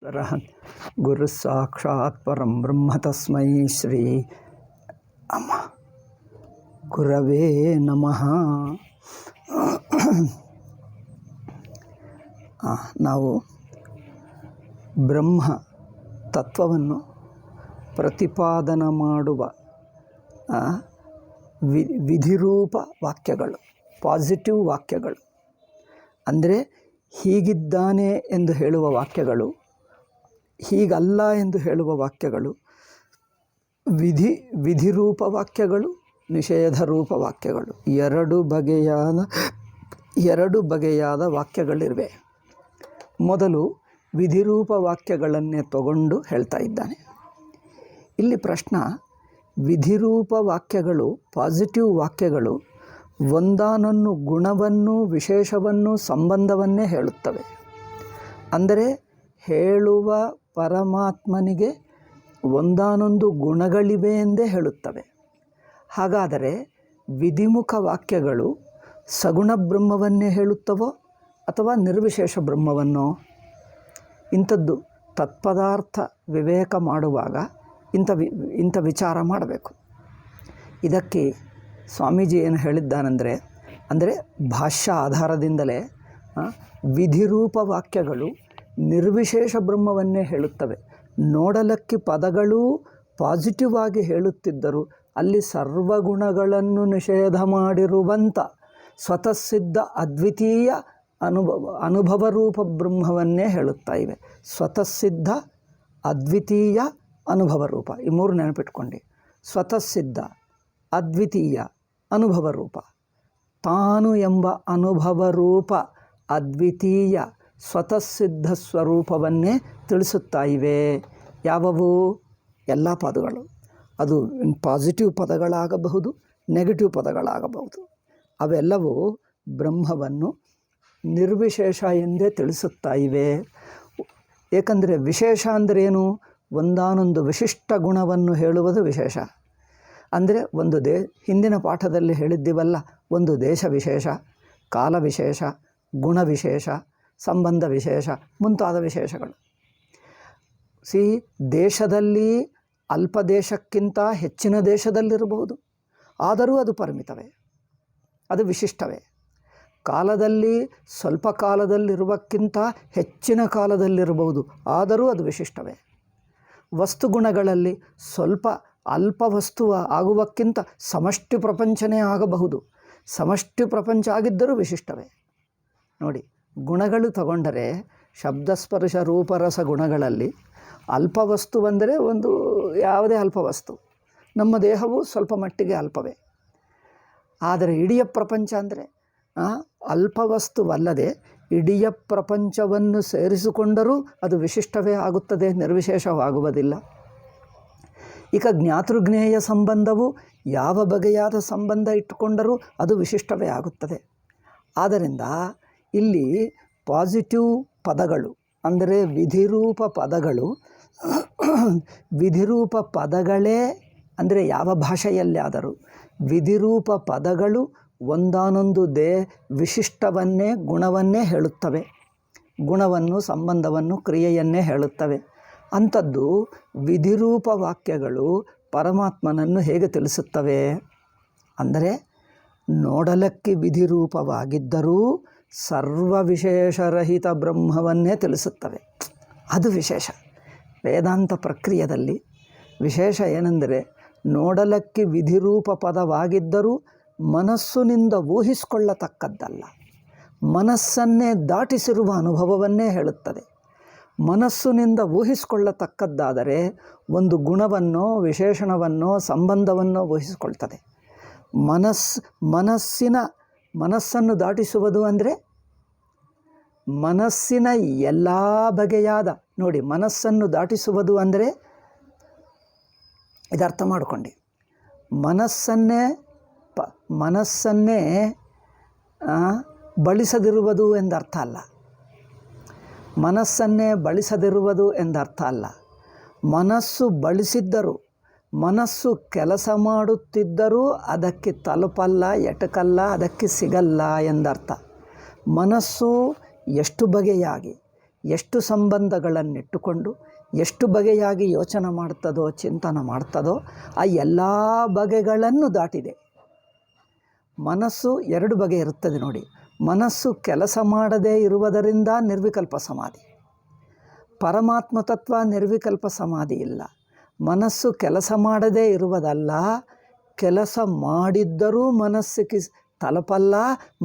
ರಹನ್ ಗುರು ಸಾಕ್ಷಾತ್ ಪರಂ ಬ್ರಹ್ಮ ತಸ್ಮೈ ಶ್ರೀ ಅಮ್ಮ ಗುರವೇ ನಮಃ. ನಾವು ಬ್ರಹ್ಮ ತತ್ವವನ್ನು ಪ್ರತಿಪಾದನ ಮಾಡುವ ವಿಧಿರೂಪ ವಾಕ್ಯಗಳು, ಪಾಸಿಟಿವ್ ವಾಕ್ಯಗಳು, ಅಂದರೆ ಹೀಗಿದ್ದಾನೆ ಎಂದು ಹೇಳುವ ವಾಕ್ಯಗಳು, ಹೀಗಲ್ಲ ಎಂದು ಹೇಳುವ ವಾಕ್ಯಗಳು, ವಿಧಿರೂಪ ವಾಕ್ಯಗಳು, ನಿಷೇಧ ರೂಪ ವಾಕ್ಯಗಳು, ಎರಡು ಬಗೆಯಾದ ವಾಕ್ಯಗಳಿವೆ. ಮೊದಲು ವಿಧಿರೂಪ ವಾಕ್ಯಗಳನ್ನೇ ತಗೊಂಡು ಹೇಳ್ತಾ ಇದ್ದಾನೆ. ಇಲ್ಲಿ ಪ್ರಶ್ನೆ, ವಿಧಿರೂಪ ವಾಕ್ಯಗಳು, ಪಾಸಿಟಿವ್ ವಾಕ್ಯಗಳು ಒಂದಾನೊಂದು ಗುಣವನ್ನು, ವಿಶೇಷವನ್ನು, ಸಂಬಂಧವನ್ನೇ ಹೇಳುತ್ತವೆ. ಅಂದರೆ ಹೇಳುವ ಪರಮಾತ್ಮನಿಗೆ ಒಂದಾನೊಂದು ಗುಣಗಳಿವೆ ಎಂದೇ ಹೇಳುತ್ತವೆ. ಹಾಗಾದರೆ ವಿಧಿಮುಖ ವಾಕ್ಯಗಳು ಸಗುಣ ಬ್ರಹ್ಮವನ್ನೇ ಹೇಳುತ್ತವೋ ಅಥವಾ ನಿರ್ವಿಶೇಷ ಬ್ರಹ್ಮವನ್ನೋ? ಇಂಥದ್ದು ತತ್ಪದಾರ್ಥ ವಿವೇಕ ಮಾಡುವಾಗ ಇಂಥ ವಿಚಾರ ಮಾಡಬೇಕು. ಇದಕ್ಕೆ ಸ್ವಾಮೀಜಿ ಏನು ಹೇಳಿದ್ದಾನೆಂದರೆ, ಭಾಷ್ಯ ಆಧಾರದಿಂದಲೇ ವಿಧಿರೂಪ ವಾಕ್ಯಗಳು ನಿರ್ವಿಶೇಷ ಬ್ರಹ್ಮವನ್ನೇ ಹೇಳುತ್ತವೆ. ನೋಡಲಕ್ಕೆ ಪದಗಳು ಪಾಸಿಟಿವ್ ಆಗಿ ಹೇಳುತ್ತಿದ್ದರೂ ಅಲ್ಲಿ ಸರ್ವಗುಣಗಳನ್ನು ನಿಷೇಧ ಮಾಡಿರುವಂಥ ಸ್ವತಃಸಿದ್ಧ ಅದ್ವಿತೀಯ ಅನುಭವ ರೂಪ ಬ್ರಹ್ಮವನ್ನೇ ಹೇಳುತ್ತಾ ಇವೆ. ಸ್ವತಃಸಿದ್ಧ, ಅದ್ವಿತೀಯ, ಅನುಭವ ರೂಪ, ಈ ಮೂರು ನೆನಪಿಟ್ಕೊಂಡು, ಸ್ವತಃಸಿದ್ಧ, ಅದ್ವಿತೀಯ, ಅನುಭವ ರೂಪ. ತಾನು ಎಂಬ ಅನುಭವ ರೂಪ ಅದ್ವಿತೀಯ ಸ್ವತಃಸಿದ್ಧ ಸ್ವರೂಪವನ್ನೇ ತಿಳಿಸುತ್ತಾ ಇವೆ. ಯಾವುವು? ಎಲ್ಲ ಪದಗಳು. ಅದು ಪಾಸಿಟಿವ್ ಪದಗಳಾಗಬಹುದು, ನೆಗೆಟಿವ್ ಪದಗಳಾಗಬಹುದು. ಅವೆಲ್ಲವೂ ಬ್ರಹ್ಮವನ್ನು ನಿರ್ವಿಶೇಷ ಎಂದೇ ತಿಳಿಸುತ್ತಾ ಇವೆ. ಏಕೆಂದರೆ ವಿಶೇಷ ಅಂದ್ರೇನು? ಒಂದಾನೊಂದು ವಿಶಿಷ್ಟ ಗುಣವನ್ನು ಹೇಳುವುದು ವಿಶೇಷ. ಅಂದರೆ ಹಿಂದಿನ ಪಾಠದಲ್ಲಿ ಹೇಳಿದ್ದೀವಲ್ಲ, ಒಂದು ದೇಶ ವಿಶೇಷ, ಕಾಲ ವಿಶೇಷ, ಗುಣ ವಿಶೇಷ, ಸಂಬಂಧ ವಿಶೇಷ, ಮುಂತಾದ ವಿಶೇಷಗಳು. ದೇಶದಲ್ಲಿ ಅಲ್ಪ ದೇಶಕ್ಕಿಂತ ಹೆಚ್ಚಿನ ದೇಶದಲ್ಲಿರಬಹುದು, ಆದರೂ ಅದು ಪರಿಮಿತವೇ, ಅದು ವಿಶಿಷ್ಟವೇ. ಕಾಲದಲ್ಲಿ ಸ್ವಲ್ಪ ಕಾಲದಲ್ಲಿರುವಕ್ಕಿಂತ ಹೆಚ್ಚಿನ ಕಾಲದಲ್ಲಿರಬಹುದು, ಆದರೂ ಅದು ವಿಶಿಷ್ಟವೇ. ವಸ್ತುಗುಣಗಳಲ್ಲಿ ಸ್ವಲ್ಪ ಅಲ್ಪ ವಸ್ತು ಆಗುವಕ್ಕಿಂತ ಸಮಷ್ಟಿ ಪ್ರಪಂಚನೇ ಆಗಬಹುದು, ಸಮಷ್ಟಿ ಪ್ರಪಂಚ ಆಗಿದ್ದರೂ ವಿಶಿಷ್ಟವೇ. ನೋಡಿ, ಗುಣಗಳು ತಗೊಂಡರೆ ಶಬ್ದಸ್ಪರ್ಶ ರೂಪರಸ ಗುಣಗಳಲ್ಲಿ ಅಲ್ಪ ವಸ್ತು ಬಂದರೆ ಯಾವುದೇ ಅಲ್ಪ ವಸ್ತು, ನಮ್ಮ ದೇಹವು ಸ್ವಲ್ಪ ಮಟ್ಟಿಗೆ ಅಲ್ಪವೇ. ಆದರೆ ಇಡೀ ಪ್ರಪಂಚ ಅಂದರೆ ಅಲ್ಪ ವಸ್ತುವಲ್ಲದೆ ಇಡೀ ಪ್ರಪಂಚವನ್ನು ಸೇರಿಸಿಕೊಂಡರೂ ಅದು ವಿಶಿಷ್ಟವೇ ಆಗುತ್ತದೆ, ನಿರ್ವಿಶೇಷವಾಗುವುದಿಲ್ಲ. ಈಗ ಜ್ಞಾತೃಜ್ಞೇಯ ಸಂಬಂಧವು ಯಾವ ಬಗೆಯಾದ ಸಂಬಂಧ ಇಟ್ಟುಕೊಂಡರೂ ಅದು ವಿಶಿಷ್ಟವೇ ಆಗುತ್ತದೆ. ಆದ್ದರಿಂದ ಇಲ್ಲಿ ಪಾಸಿಟಿವ್ ಪದಗಳು ಅಂದರೆ ವಿಧಿರೂಪ ಪದಗಳು, ವಿಧಿರೂಪ ಪದಗಳೇ ಅಂದರೆ ಯಾವ ಭಾಷೆಯಲ್ಲಾದರೂ ವಿಧಿರೂಪ ಪದಗಳು ಒಂದಾನೊಂದು ವಿಶಿಷ್ಟವನ್ನೇ, ಗುಣವನ್ನೇ ಹೇಳುತ್ತವೆ. ಗುಣವನ್ನು, ಸಂಬಂಧವನ್ನು, ಕ್ರಿಯೆಯನ್ನೇ ಹೇಳುತ್ತವೆ. ಅಂಥದ್ದು ವಿಧಿರೂಪ ವಾಕ್ಯಗಳು ಪರಮಾತ್ಮನನ್ನು ಹೇಗೆ ತಿಳಿಸುತ್ತವೆ ಅಂದರೆ, ನೋಡಲಕ್ಕೆ ವಿಧಿರೂಪವಾಗಿದ್ದರೂ ಸರ್ವ ವಿಶೇಷರಹಿತ ಬ್ರಹ್ಮವನ್ನೇ ತಿಳಿಸುತ್ತವೆ. ಅದು ವಿಶೇಷ. ವೇದಾಂತ ಪ್ರಕ್ರಿಯೆಯಲ್ಲಿ ವಿಶೇಷ ಏನೆಂದರೆ, ನೋಡಲಕ್ಕೆ ವಿಧಿರೂಪ ಪದವಾಗಿದ್ದರೂ ಮನಸ್ಸಿನಿಂದ ಊಹಿಸಿಕೊಳ್ಳತಕ್ಕದ್ದಲ್ಲ, ಮನಸ್ಸನ್ನೇ ದಾಟಿಸಿರುವ ಅನುಭವವನ್ನೇ ಹೇಳುತ್ತದೆ. ಮನಸ್ಸಿನಿಂದ ಊಹಿಸಿಕೊಳ್ಳತಕ್ಕದ್ದಾದರೆ ಒಂದು ಗುಣವನ್ನೋ, ವಿಶೇಷಣವನ್ನೋ, ಸಂಬಂಧವನ್ನೋ ಊಹಿಸಿಕೊಳ್ತದೆ. ಮನಸ್ಸನ್ನು ದಾಟಿಸುವುದು ಅಂದರೆ ಮನಸ್ಸಿನ ಎಲ್ಲ ಬಗೆಯಾದ, ನೋಡಿ, ಮನಸ್ಸನ್ನು ದಾಟಿಸುವುದು ಅಂದರೆ ಇದರ್ಥ ಮಾಡಿಕೊಂಡು, ಮನಸ್ಸನ್ನೇ ಬಳಸದಿರುವುದು ಎಂದರ್ಥ ಅಲ್ಲ. ಮನಸ್ಸನ್ನೇ ಬಳಸದಿರುವುದು ಎಂದರ್ಥ ಅಲ್ಲ. ಮನಸ್ಸು ಬಳಸಿದ್ದರೂ, ಮನಸ್ಸು ಕೆಲಸ ಮಾಡುತ್ತಿದ್ದರೂ ಅದಕ್ಕೆ ತಲುಪಲ್ಲ, ಎಟಕಲ್ಲ, ಅದಕ್ಕೆ ಸಿಗಲ್ಲ ಎಂದರ್ಥ. ಮನಸ್ಸು ಎಷ್ಟು ಬಗೆಯಾಗಿ ಎಷ್ಟು ಸಂಬಂಧಗಳನ್ನಿಟ್ಟುಕೊಂಡು ಎಷ್ಟು ಬಗೆಯಾಗಿ ಯೋಚನೆ ಮಾಡ್ತದೋ ಚಿಂತನೆ ಮಾಡ್ತದೋ ಆ ಎಲ್ಲ ಬಗೆಗಳನ್ನು ದಾಟಿದೆ. ಮನಸ್ಸು ಎರಡು ಬಗೆ ಇರುತ್ತದೆ ನೋಡಿ. ಮನಸ್ಸು ಕೆಲಸ ಮಾಡದೇ ಇರುವುದರಿಂದ ನಿರ್ವಿಕಲ್ಪ ಸಮಾಧಿ. ಪರಮಾತ್ಮ ತತ್ವ ನಿರ್ವಿಕಲ್ಪ ಸಮಾಧಿ ಇಲ್ಲ. ಮನಸ್ಸು ಕೆಲಸ ಮಾಡದೇ ಇರುವುದಲ್ಲ, ಕೆಲಸ ಮಾಡಿದ್ದರೂ ಮನಸ್ಸಿಗೆ ತಲುಪಲ್ಲ,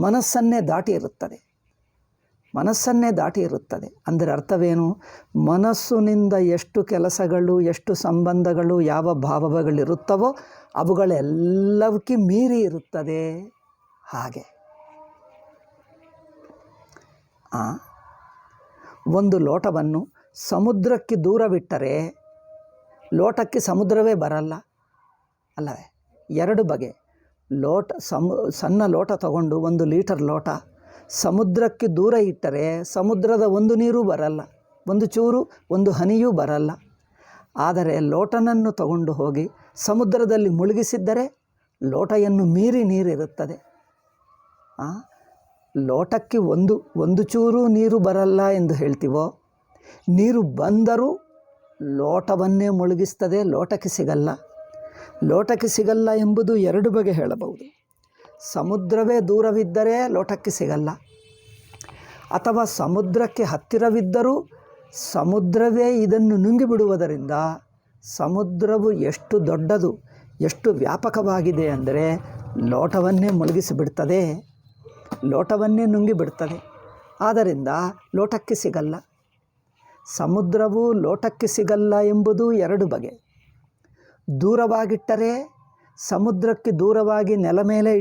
ಮನಸ್ಸನ್ನೇ ದಾಟಿ ಇರುತ್ತದೆ. ಮನಸ್ಸನ್ನೇ ದಾಟಿ ಇರುತ್ತದೆ ಅಂದರೆ ಅರ್ಥವೇನು? ಮನಸ್ಸಿನಿಂದ ಎಷ್ಟು ಕೆಲಸಗಳು, ಎಷ್ಟು ಸಂಬಂಧಗಳು, ಯಾವ ಭಾವಗಳಿರುತ್ತವೋ ಅವುಗಳೆಲ್ಲವಕ್ಕೆ ಮೀರಿ ಇರುತ್ತದೆ. ಹಾಗೆ ಒಂದು ಲೋಟವನ್ನು ಸಮುದ್ರಕ್ಕೆ ದೂರವಿಟ್ಟರೆ ಲೋಟಕ್ಕೆ ಸಮುದ್ರವೇ ಬರಲ್ಲ ಅಲ್ಲವೇ? ಎರಡು ಬಗೆ. ಸಣ್ಣ ಲೋಟ ತಗೊಂಡು 1 ಲೀಟರ್ ಲೋಟ ಸಮುದ್ರಕ್ಕೆ ದೂರ ಇಟ್ಟರೆ ಸಮುದ್ರದ ಒಂದು ನೀರು ಬರಲ್ಲ, ಒಂದು ಚೂರು ಒಂದು ಹನಿಯೂ ಬರಲ್ಲ. ಆದರೆ ಲೋಟನನ್ನು ತಗೊಂಡು ಹೋಗಿ ಸಮುದ್ರದಲ್ಲಿ ಮುಳುಗಿಸಿದ್ದರೆ ಲೋಟವನ್ನು ಮೀರಿ ನೀರಿರುತ್ತದೆ. ಲೋಟಕ್ಕೆ ಒಂದು ಚೂರು ನೀರು ಬರಲ್ಲ ಎಂದು ಹೇಳ್ತೀವೋ, ನೀರು ಬಂದರೂ ಲೋಟವನ್ನೇ ಮುಳುಗಿಸ್ತದೆ, ಲೋಟಕ್ಕೆ ಸಿಗಲ್ಲ. ಲೋಟಕ್ಕೆ ಸಿಗಲ್ಲ ಎಂಬುದು ಎರಡು ಬಗೆ ಹೇಳಬಹುದು. ಸಮುದ್ರವೇ ದೂರವಿದ್ದರೆ ಲೋಟಕ್ಕೆ ಸಿಗಲ್ಲ, ಅಥವಾ ಸಮುದ್ರಕ್ಕೆ ಹತ್ತಿರವಿದ್ದರೂ ಸಮುದ್ರವೇ ಇದನ್ನು ನುಂಗಿಬಿಡುವುದರಿಂದ ಸಮುದ್ರವು ಎಷ್ಟು ದೊಡ್ಡದು, ಎಷ್ಟು ವ್ಯಾಪಕವಾಗಿದೆ ಅಂದರೆ ಲೋಟವನ್ನೇ ಮುಳುಗಿಸಿಬಿಡ್ತದೆ, ಲೋಟವನ್ನೇ ನುಂಗಿಬಿಡ್ತದೆ. ಆದ್ದರಿಂದ ಲೋಟಕ್ಕೆ ಸಿಗಲ್ಲ. ಸಮುದ್ರವು ಲೋಟಕ್ಕೆ ಸಿಗಲ್ಲ ಎಂಬುದು ಎರಡು ಬಗೆ. ದೂರವಾಗಿಟ್ಟರೆ, ಸಮುದ್ರಕ್ಕೆ ದೂರವಾಗಿ ನೆಲದ ಮೇಲೆ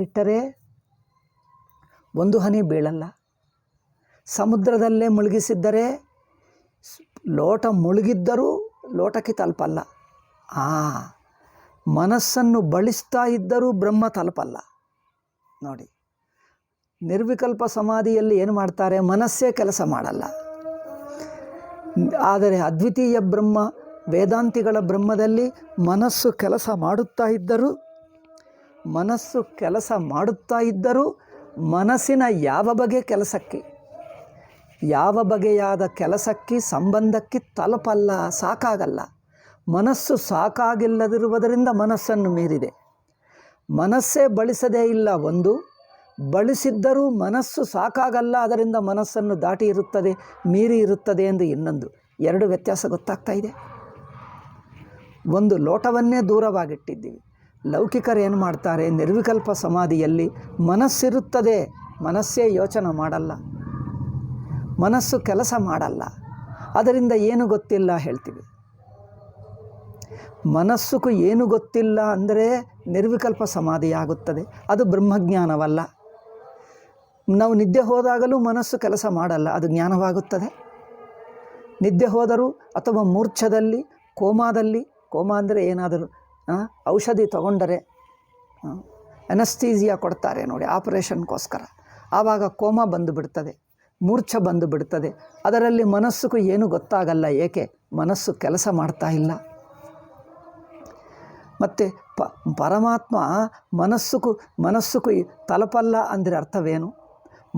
ಇಟ್ಟರೆ ಒಂದು ಹನಿ ಬೀಳಲ್ಲ. ಸಮುದ್ರದಲ್ಲೇ ಮುಳುಗಿಸಿದ್ದರೆ ಲೋಟ ಮುಳುಗಿದ್ದರೂ ಲೋಟಕ್ಕೆ ತಲುಪಲ್ಲ. ಮನಸ್ಸನ್ನು ಬಳಸ್ತಾ ಇದ್ದರೂ ಬ್ರಹ್ಮ ತಲುಪಲ್ಲ. ನೋಡಿ, ನಿರ್ವಿಕಲ್ಪ ಸಮಾಧಿಯಲ್ಲಿ ಏನು ಮಾಡ್ತಾರೆ? ಮನಸ್ಸೇ ಕೆಲಸ ಮಾಡಲ್ಲ. ಆದರೆ ಅದ್ವಿತೀಯ ಬ್ರಹ್ಮ, ವೇದಾಂತಿಗಳ ಬ್ರಹ್ಮದಲ್ಲಿ ಮನಸ್ಸು ಕೆಲಸ ಮಾಡುತ್ತಾ ಇದ್ದರೂ ಮನಸ್ಸಿನ ಯಾವ ಬಗೆಯಾದ ಕೆಲಸಕ್ಕೆ ಸಂಬಂಧಕ್ಕೆ ತಲುಪಲ್ಲ, ಸಾಕಾಗಲ್ಲ. ಮನಸ್ಸು ಸಾಕಾಗಿಲ್ಲದಿರುವುದರಿಂದ ಮನಸ್ಸನ್ನು ಮೀರಿದೆ. ಮನಸ್ಸೇ ಬಳಸದೇ ಇಲ್ಲ, ಒಂದು ಬಳಸಿದ್ದರೂ ಮನಸ್ಸು ಸಾಕಾಗಲ್ಲ, ಅದರಿಂದ ಮನಸ್ಸನ್ನು ದಾಟಿ ಇರುತ್ತದೆ, ಮೀರಿ ಇರುತ್ತದೆ ಎಂದು ಇನ್ನೊಂದು. ಎರಡು ವ್ಯತ್ಯಾಸ ಗೊತ್ತಾಗ್ತಾ ಇದೆ. ಒಂದು ಲೋಟವನ್ನೇ ದೂರವಾಗಿಟ್ಟಿದ್ದೀವಿ. ಲೌಕಿಕರು ಏನು ಮಾಡ್ತಾರೆ? ನಿರ್ವಿಕಲ್ಪ ಸಮಾಧಿಯಲ್ಲಿ ಮನಸ್ಸಿರುತ್ತದೆ, ಮನಸ್ಸೇ ಯೋಚನೆ ಮಾಡಲ್ಲ, ಮನಸ್ಸು ಕೆಲಸ ಮಾಡಲ್ಲ. ಅದರಿಂದ ಏನು ಗೊತ್ತಿಲ್ಲ ಹೇಳ್ತೀವಿ. ಮನಸ್ಸುಗೂ ಏನು ಗೊತ್ತಿಲ್ಲ ಅಂದರೆ ನಿರ್ವಿಕಲ್ಪ ಸಮಾಧಿಯಾಗುತ್ತದೆ, ಅದು ಬ್ರಹ್ಮಜ್ಞಾನವಲ್ಲ. ನಾವು ನಿದ್ದೆ ಹೋದಾಗಲೂ ಮನಸ್ಸು ಕೆಲಸ ಮಾಡಲ್ಲ, ಅದು ಜ್ಞಾನವಾಗುತ್ತದೆ. ನಿದ್ದೆ ಹೋದರೂ ಅಥವಾ ಮೂರ್ಛದಲ್ಲಿ, ಕೋಮಾ ಅಂದರೆ ಏನಾದರೂ ಔಷಧಿ ತಗೊಂಡರೆ, ಅನಸ್ಥೀಸಿಯಾ ಕೊಡ್ತಾರೆ ನೋಡಿ ಆಪರೇಷನ್ಗೋಸ್ಕರ, ಆವಾಗ ಕೋಮಾ ಬಂದು ಬಿಡ್ತದೆ, ಮೂರ್ಛೆ ಬಂದು ಬಿಡ್ತದೆ. ಅದರಲ್ಲಿ ಮನಸ್ಸಿಗೂ ಏನು ಗೊತ್ತಾಗಲ್ಲ. ಏಕೆ? ಮನಸ್ಸು ಕೆಲಸ ಮಾಡ್ತಾ ಇಲ್ಲ. ಮತ್ತು ಪರಮಾತ್ಮ ಮನಸ್ಸುಗೂ ತಲುಪಲ್ಲ ಅಂದರೆ ಅರ್ಥವೇನು?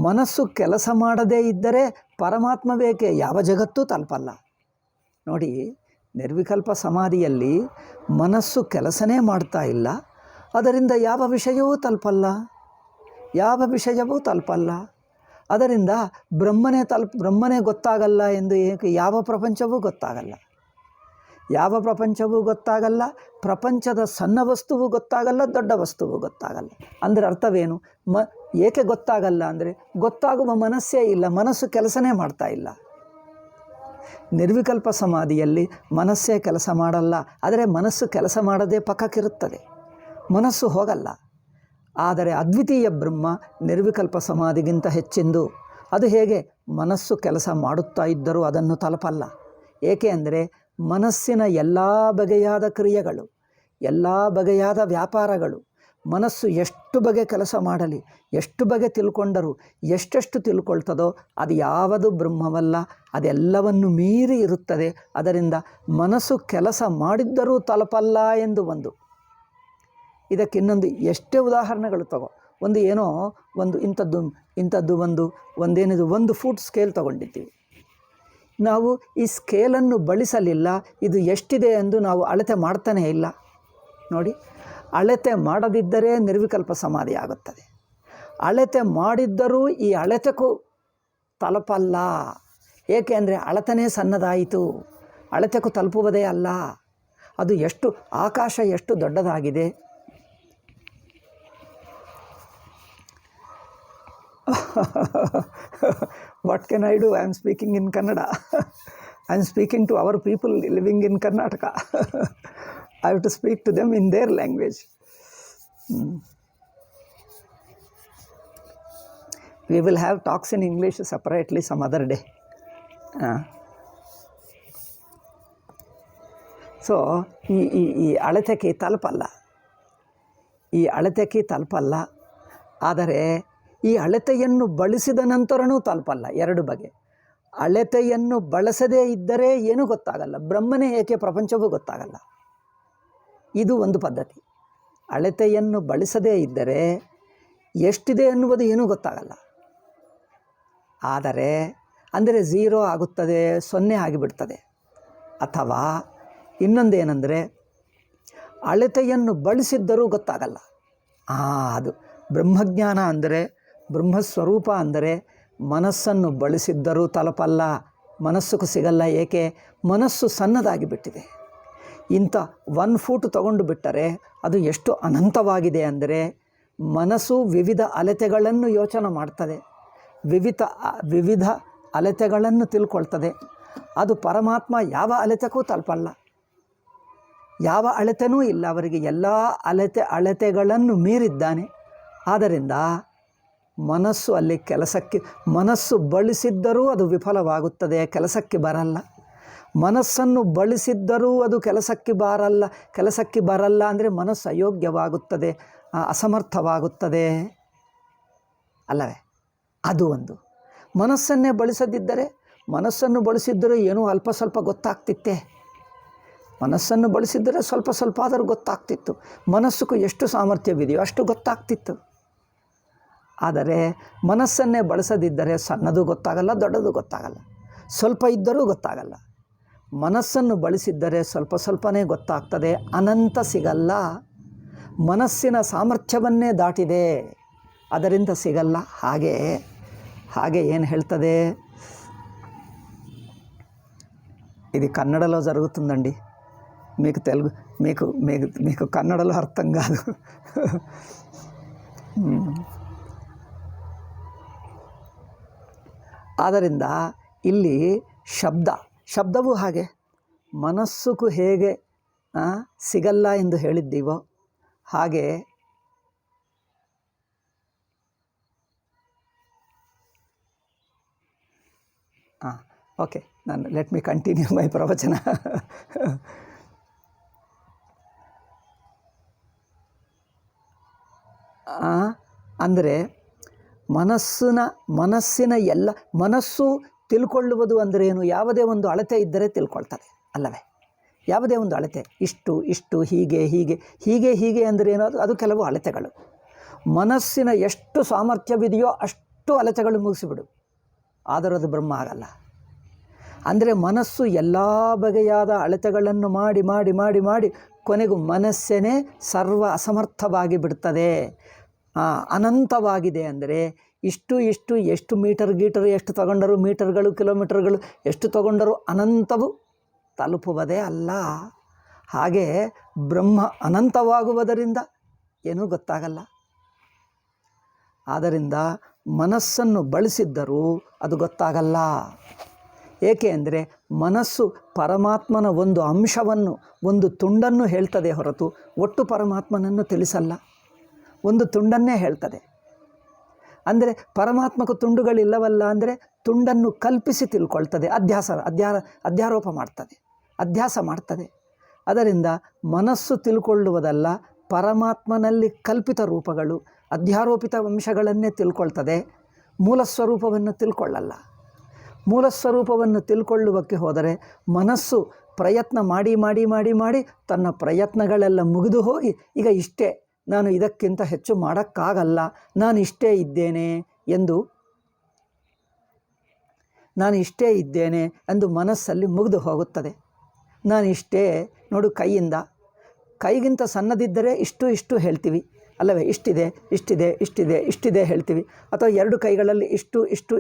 ಮನಸ್ಸು ಕೆಲಸ ಮಾಡದೇ ಇದ್ದರೆ ಪರಮಾತ್ಮ ಬೇಕೆ, ಯಾವ ಜಗತ್ತೂ ತಲುಪಲ್ಲ. ನೋಡಿ, ನಿರ್ವಿಕಲ್ಪ ಸಮಾಧಿಯಲ್ಲಿ ಮನಸ್ಸು ಕೆಲಸನೇ ಮಾಡ್ತಾ ಇಲ್ಲ, ಅದರಿಂದ ಯಾವ ವಿಷಯವೂ ತಲುಪಲ್ಲ. ಅದರಿಂದ ಬ್ರಹ್ಮನೇ ಗೊತ್ತಾಗಲ್ಲ ಎಂದು ಏಕೆ? ಯಾವ ಪ್ರಪಂಚವೂ ಗೊತ್ತಾಗಲ್ಲ. ಪ್ರಪಂಚದ ಸಣ್ಣ ವಸ್ತುವು ಗೊತ್ತಾಗಲ್ಲ, ದೊಡ್ಡ ವಸ್ತುವು ಗೊತ್ತಾಗಲ್ಲ. ಅಂದರೆ ಅರ್ಥವೇನು? ಏಕೆ ಗೊತ್ತಾಗಲ್ಲ ಅಂದರೆ ಗೊತ್ತಾಗುವ ಮನಸ್ಸೇ ಇಲ್ಲ, ಮನಸ್ಸು ಕೆಲಸನೇ ಮಾಡ್ತಾ ಇಲ್ಲ. ನಿರ್ವಿಕಲ್ಪ ಸಮಾಧಿಯಲ್ಲಿ ಮನಸ್ಸೇ ಕೆಲಸ ಮಾಡಲ್ಲ, ಆದರೆ ಮನಸ್ಸು ಕೆಲಸ ಮಾಡದೆ ಪಕ್ಕಕ್ಕಿರುತ್ತದೆ, ಮನಸ್ಸು ಹೋಗಲ್ಲ. ಆದರೆ ಅದ್ವಿತೀಯ ಬ್ರಹ್ಮ ನಿರ್ವಿಕಲ್ಪ ಸಮಾಧಿಗಿಂತ ಹೆಚ್ಚಿಂದು. ಅದು ಹೇಗೆ? ಮನಸ್ಸು ಕೆಲಸ ಮಾಡುತ್ತಾ ಇದ್ದರೂ ಅದನ್ನು ತಲುಪಲ್ಲ. ಏಕೆ ಅಂದರೆ ಮನಸ್ಸಿನ ಎಲ್ಲ ಬಗೆಯಾದ ಕ್ರಿಯೆಗಳು, ಎಲ್ಲ ಬಗೆಯಾದ ವ್ಯಾಪಾರಗಳು, ಮನಸ್ಸು ಎಷ್ಟು ಬಗೆ ಕೆಲಸ ಮಾಡಲಿ, ಎಷ್ಟು ಬಗೆ ತಿಳ್ಕೊಂಡರೂ ಎಷ್ಟೆಷ್ಟು ತಿಳ್ಕೊಳ್ತದೋ ಅದು ಯಾವುದು ಬ್ರಹ್ಮವಲ್ಲ, ಅದೆಲ್ಲವನ್ನು ಮೀರಿ ಇರುತ್ತದೆ. ಅದರಿಂದ ಮನಸ್ಸು ಕೆಲಸ ಮಾಡಿದ್ದರೂ ತಲುಪಲ್ಲ ಎಂದು ಒಂದು. ಇದಕ್ಕೆ ಇನ್ನೊಂದು, ಎಷ್ಟೇ ಉದಾಹರಣೆಗಳು ತಗೋ. ಒಂದು ಏನೋ ಒಂದು ಇಂಥದ್ದು ಒಂದೇನಿದು 1 ಫೂಟ್ ಸ್ಕೇಲ್ ತೊಗೊಂಡಿದ್ದೀವಿ. ನಾವು ಈ ಸ್ಕೇಲನ್ನು ಬಳಸಲಿಲ್ಲ, ಇದು ಎಷ್ಟಿದೆ ಎಂದು ನಾವು ಅಳತೆ ಮಾಡ್ತಾನೇ ಇಲ್ಲ. ನೋಡಿ, ಅಳತೆ ಮಾಡದಿದ್ದರೆ ನಿರ್ವಿಕಲ್ಪ ಸಮಾಧಿ ಆಗುತ್ತದೆ. ಅಳತೆ ಮಾಡಿದ್ದರೂ ಈ ಅಳತೆಗೂ ತಲುಪಲ್ಲ. ಏಕೆ ಅಂದರೆ ಅಳತನೇ ಸಣ್ಣದಾಯಿತು, ಅಳತೆಗೂ ತಲುಪುವುದೇ ಅಲ್ಲ. ಅದು ಎಷ್ಟು ಆಕಾಶ ಎಷ್ಟು ದೊಡ್ಡದಾಗಿದೆ. What can I do? I am speaking in Kannada. I am speaking to our people living in Karnataka. I have to speak to them in their language. We will have talks in English separately some other day. So ಈ ಅಳತೆಗೆ ತಲುಪಲ್ಲ, ಈ ಅಳತೆಗೆ ತಲುಪಲ್ಲ. ಆದರೆ ಈ ಅಳತೆಯನ್ನು ಬಳಸಿದ ನಂತರನೂ ತಲುಪಲ್ಲ. 2 ಬಗೆ. ಅಳತೆಯನ್ನು ಬಳಸದೇ ಇದ್ದರೆ ಏನೂ ಗೊತ್ತಾಗಲ್ಲ, ಬ್ರಹ್ಮನೇ ಏಕೆ ಪ್ರಪಂಚವೂ ಗೊತ್ತಾಗಲ್ಲ. ಇದು ಒಂದು ಪದ್ಧತಿ. ಅಳತೆಯನ್ನು ಬಳಸದೇ ಇದ್ದರೆ ಎಷ್ಟಿದೆ ಎನ್ನುವುದು ಏನೂ ಗೊತ್ತಾಗಲ್ಲ. ಆದರೆ ಅಂದರೆ 0 ಆಗುತ್ತದೆ, 0 ಆಗಿಬಿಡ್ತದೆ. ಅಥವಾ ಇನ್ನೊಂದೇನೆಂದರೆ ಅಳತೆಯನ್ನು ಬಳಸಿದ್ದರೂ ಗೊತ್ತಾಗಲ್ಲ. ಅದು ಬ್ರಹ್ಮಜ್ಞಾನ ಅಂದರೆ, ಬ್ರಹ್ಮಸ್ವರೂಪ ಅಂದರೆ ಮನಸ್ಸನ್ನು ಬಳಸಿದ್ದರೂ ತಲುಪಲ್ಲ, ಮನಸ್ಸಿಗೂ ಸಿಗಲ್ಲ. ಏಕೆ? ಮನಸ್ಸು ಸಣ್ಣದಾಗಿ ಬಿಟ್ಟಿದೆ. ಇಂಥ 1 ಫೂಟ್ ತಗೊಂಡು ಬಿಟ್ಟರೆ ಅದು ಎಷ್ಟು ಅನಂತವಾಗಿದೆ ಅಂದರೆ, ಮನಸ್ಸು ವಿವಿಧ ಅಳತೆಗಳನ್ನು ಯೋಚನೆ ಮಾಡ್ತದೆ, ವಿವಿಧ ಅಳತೆಗಳನ್ನು ತಿಳ್ಕೊಳ್ತದೆ. ಅದು ಪರಮಾತ್ಮ ಯಾವ ಅಳತೆಗೂ ತಲುಪಲ್ಲ, ಯಾವ ಅಳತೆನೂ ಇಲ್ಲ ಅವರಿಗೆ. ಎಲ್ಲ ಅಳತೆಗಳನ್ನು ಮೀರಿದ್ದಾನೆ. ಆದ್ದರಿಂದ ಮನಸ್ಸು ಅಲ್ಲಿ ಮನಸ್ಸು ಬಳಸಿದ್ದರೂ ಅದು ವಿಫಲವಾಗುತ್ತದೆ, ಕೆಲಸಕ್ಕೆ ಬರಲ್ಲ. ಮನಸ್ಸನ್ನು ಬಳಸಿದ್ದರೂ ಅದು ಕೆಲಸಕ್ಕೆ ಬರಲ್ಲ ಅಂದರೆ ಮನಸ್ಸು ಅಯೋಗ್ಯವಾಗುತ್ತದೆ, ಅಸಮರ್ಥವಾಗುತ್ತದೆ ಅಲ್ಲವೇ? ಅದು ಒಂದು. ಮನಸ್ಸನ್ನೇ ಮನಸ್ಸನ್ನು ಬಳಸಿದ್ದರೆ ಏನೋ ಅಲ್ಪ ಸ್ವಲ್ಪ ಗೊತ್ತಾಗ್ತಿತ್ತೆ. ಮನಸ್ಸನ್ನು ಬಳಸಿದ್ದರೆ ಸ್ವಲ್ಪ ಸ್ವಲ್ಪ ಆದರೂ ಗೊತ್ತಾಗ್ತಿತ್ತು. ಮನಸ್ಸಿಗೂ ಎಷ್ಟು ಸಾಮರ್ಥ್ಯವಿದೆಯೋ ಅಷ್ಟು ಗೊತ್ತಾಗ್ತಿತ್ತು. ಆದರೆ ಮನಸ್ಸನ್ನೇ ಬಳಸದಿದ್ದರೆ ಸಣ್ಣದು ಗೊತ್ತಾಗಲ್ಲ, ದೊಡ್ಡದು ಗೊತ್ತಾಗಲ್ಲ, ಸ್ವಲ್ಪ ಇದ್ದರೂ ಗೊತ್ತಾಗಲ್ಲ. ಮನಸ್ಸನ್ನು ಬಳಸಿದ್ದರೆ ಸ್ವಲ್ಪ ಸ್ವಲ್ಪನೇ ಗೊತ್ತಾಗ್ತದೆ, ಅನಂತ ಸಿಗಲ್ಲ. ಮನಸ್ಸಿನ ಸಾಮರ್ಥ್ಯವನ್ನೇ ದಾಟಿದೆ, ಅದರಿಂದ ಸಿಗಲ್ಲ. ಹಾಗೆ ಏನು ಹೇಳ್ತದೆ ఇది కన్నడలో జరుగుతుందండి. మీకు తెలుగు మీకు కన్నడలో అర్థం కాదు. ಆದ್ದರಿಂದ ಇಲ್ಲಿ ಶಬ್ದವೂ ಹಾಗೆ ಮನಸ್ಸುಗೂ ಹೇಗೆ ಸಿಗಲ್ಲ ಎಂದು ಹೇಳಿದ್ದೀವೋ ಹಾಗೆ ಓಕೆ, ಲೆಟ್ ಮಿ ಕಂಟಿನ್ಯೂ ಮೈ ಪ್ರವಚನ. ಅಂದರೆ ಮನಸ್ಸಿನ ಎಲ್ಲ ಮನಸ್ಸು ತಿಳ್ಕೊಳ್ಳುವುದು ಅಂದ್ರೇನು? ಯಾವುದೇ ಒಂದು ಅಳತೆ ಇದ್ದರೆ ತಿಳ್ಕೊಳ್ತದೆ ಅಲ್ಲವೇ? ಯಾವುದೇ ಒಂದು ಅಳತೆ, ಇಷ್ಟು ಹೀಗೆ ಅಂದ್ರೇನು? ಅದು ಕೆಲವು ಅಳತೆಗಳು. ಮನಸ್ಸಿನ ಎಷ್ಟು ಸಾಮರ್ಥ್ಯವಿದೆಯೋ ಅಷ್ಟು ಅಳತೆಗಳು ಮುಗಿಸಿಬಿಡು, ಆದರೂ ಅದು ಬ್ರಹ್ಮ ಆಗಲ್ಲ. ಅಂದರೆ ಮನಸ್ಸು ಎಲ್ಲ ಬಗೆಯಾದ ಅಳತೆಗಳನ್ನು ಮಾಡಿ ಕೊನೆಗೂ ಮನಸ್ಸೇ ಸರ್ವ ಅಸಮರ್ಥವಾಗಿ ಬಿಡ್ತದೆ. ಅನಂತವಾಗಿದೆ ಅಂದರೆ ಎಷ್ಟು ಮೀಟರ್ ಎಷ್ಟು ತಗೊಂಡರೂ, ಮೀಟರ್ಗಳು ಕಿಲೋಮೀಟರ್ಗಳು ಎಷ್ಟು ತಗೊಂಡರೂ ಅನಂತವು ತಲುಪುವುದೇ ಅಲ್ಲ. ಹಾಗೆ ಬ್ರಹ್ಮ ಅನಂತವಾಗುವುದರಿಂದ ಏನೂ ಗೊತ್ತಾಗಲ್ಲ. ಆದ್ದರಿಂದ ಮನಸ್ಸನ್ನು ಬಳಸಿದ್ದರೂ ಅದು ಗೊತ್ತಾಗಲ್ಲ. ಏಕೆ ಅಂದರೆ ಮನಸ್ಸು ಪರಮಾತ್ಮನ ಒಂದು ಅಂಶವನ್ನು, ಒಂದು ತುಂಡನ್ನು ಹೇಳ್ತದೆ ಹೊರತು ಒಟ್ಟು ಪರಮಾತ್ಮನನ್ನು ತಿಳಿಸಲ್ಲ. ಒಂದು ತುಂಡನ್ನೇ ಹೇಳ್ತದೆ. ಅಂದರೆ ಪರಮಾತ್ಮಕ ತುಂಡುಗಳಿಲ್ಲವಲ್ಲ ಅಂದರೆ ತುಂಡನ್ನು ಕಲ್ಪಿಸಿ ತಿಳ್ಕೊಳ್ತದೆ, ಅಧ್ಯಾರೋಪ ಮಾಡ್ತದೆ, ಅಧ್ಯಾಸ ಮಾಡ್ತದೆ. ಅದರಿಂದ ಮನಸ್ಸು ತಿಳ್ಕೊಳ್ಳುವುದಲ್ಲ, ಪರಮಾತ್ಮನಲ್ಲಿ ಕಲ್ಪಿತ ರೂಪಗಳು, ಅಧ್ಯಾರೋಪಿತ ಅಂಶಗಳನ್ನೇ ತಿಳ್ಕೊಳ್ತದೆ. ಮೂಲ ಸ್ವರೂಪವನ್ನು ತಿಳ್ಕೊಳ್ಳಲ್ಲ. ಮೂಲ ಸ್ವರೂಪವನ್ನು ತಿಳ್ಕೊಳ್ಳುವಕ್ಕೆ ಹೋದರೆ ಮನಸ್ಸು ಪ್ರಯತ್ನ ಮಾಡಿ ತನ್ನ ಪ್ರಯತ್ನಗಳೆಲ್ಲ ಮುಗಿದು ಹೋಗಿ ಈಗ ಇಷ್ಟೇ ನಾನು ಇದಕ್ಕಿಂತ ಹೆಚ್ಚು ಮಾಡೋಕ್ಕಾಗಲ್ಲ, ನಾನು ಇಷ್ಟೇ ಇದ್ದೇನೆ ಎಂದು ಮನಸ್ಸಲ್ಲಿ ಮುಗಿದು ಹೋಗುತ್ತದೆ. ನಾನು ಇಷ್ಟೇ ನೋಡು, ಕೈಗಿಂತ ಸಣ್ಣದಿದ್ದರೆ ಇಷ್ಟು ಹೇಳ್ತೀವಿ ಅಲ್ಲವೇ, ಇಷ್ಟಿದೆ ಹೇಳ್ತೀವಿ. ಅಥವಾ 2 ಕೈಗಳಲ್ಲಿ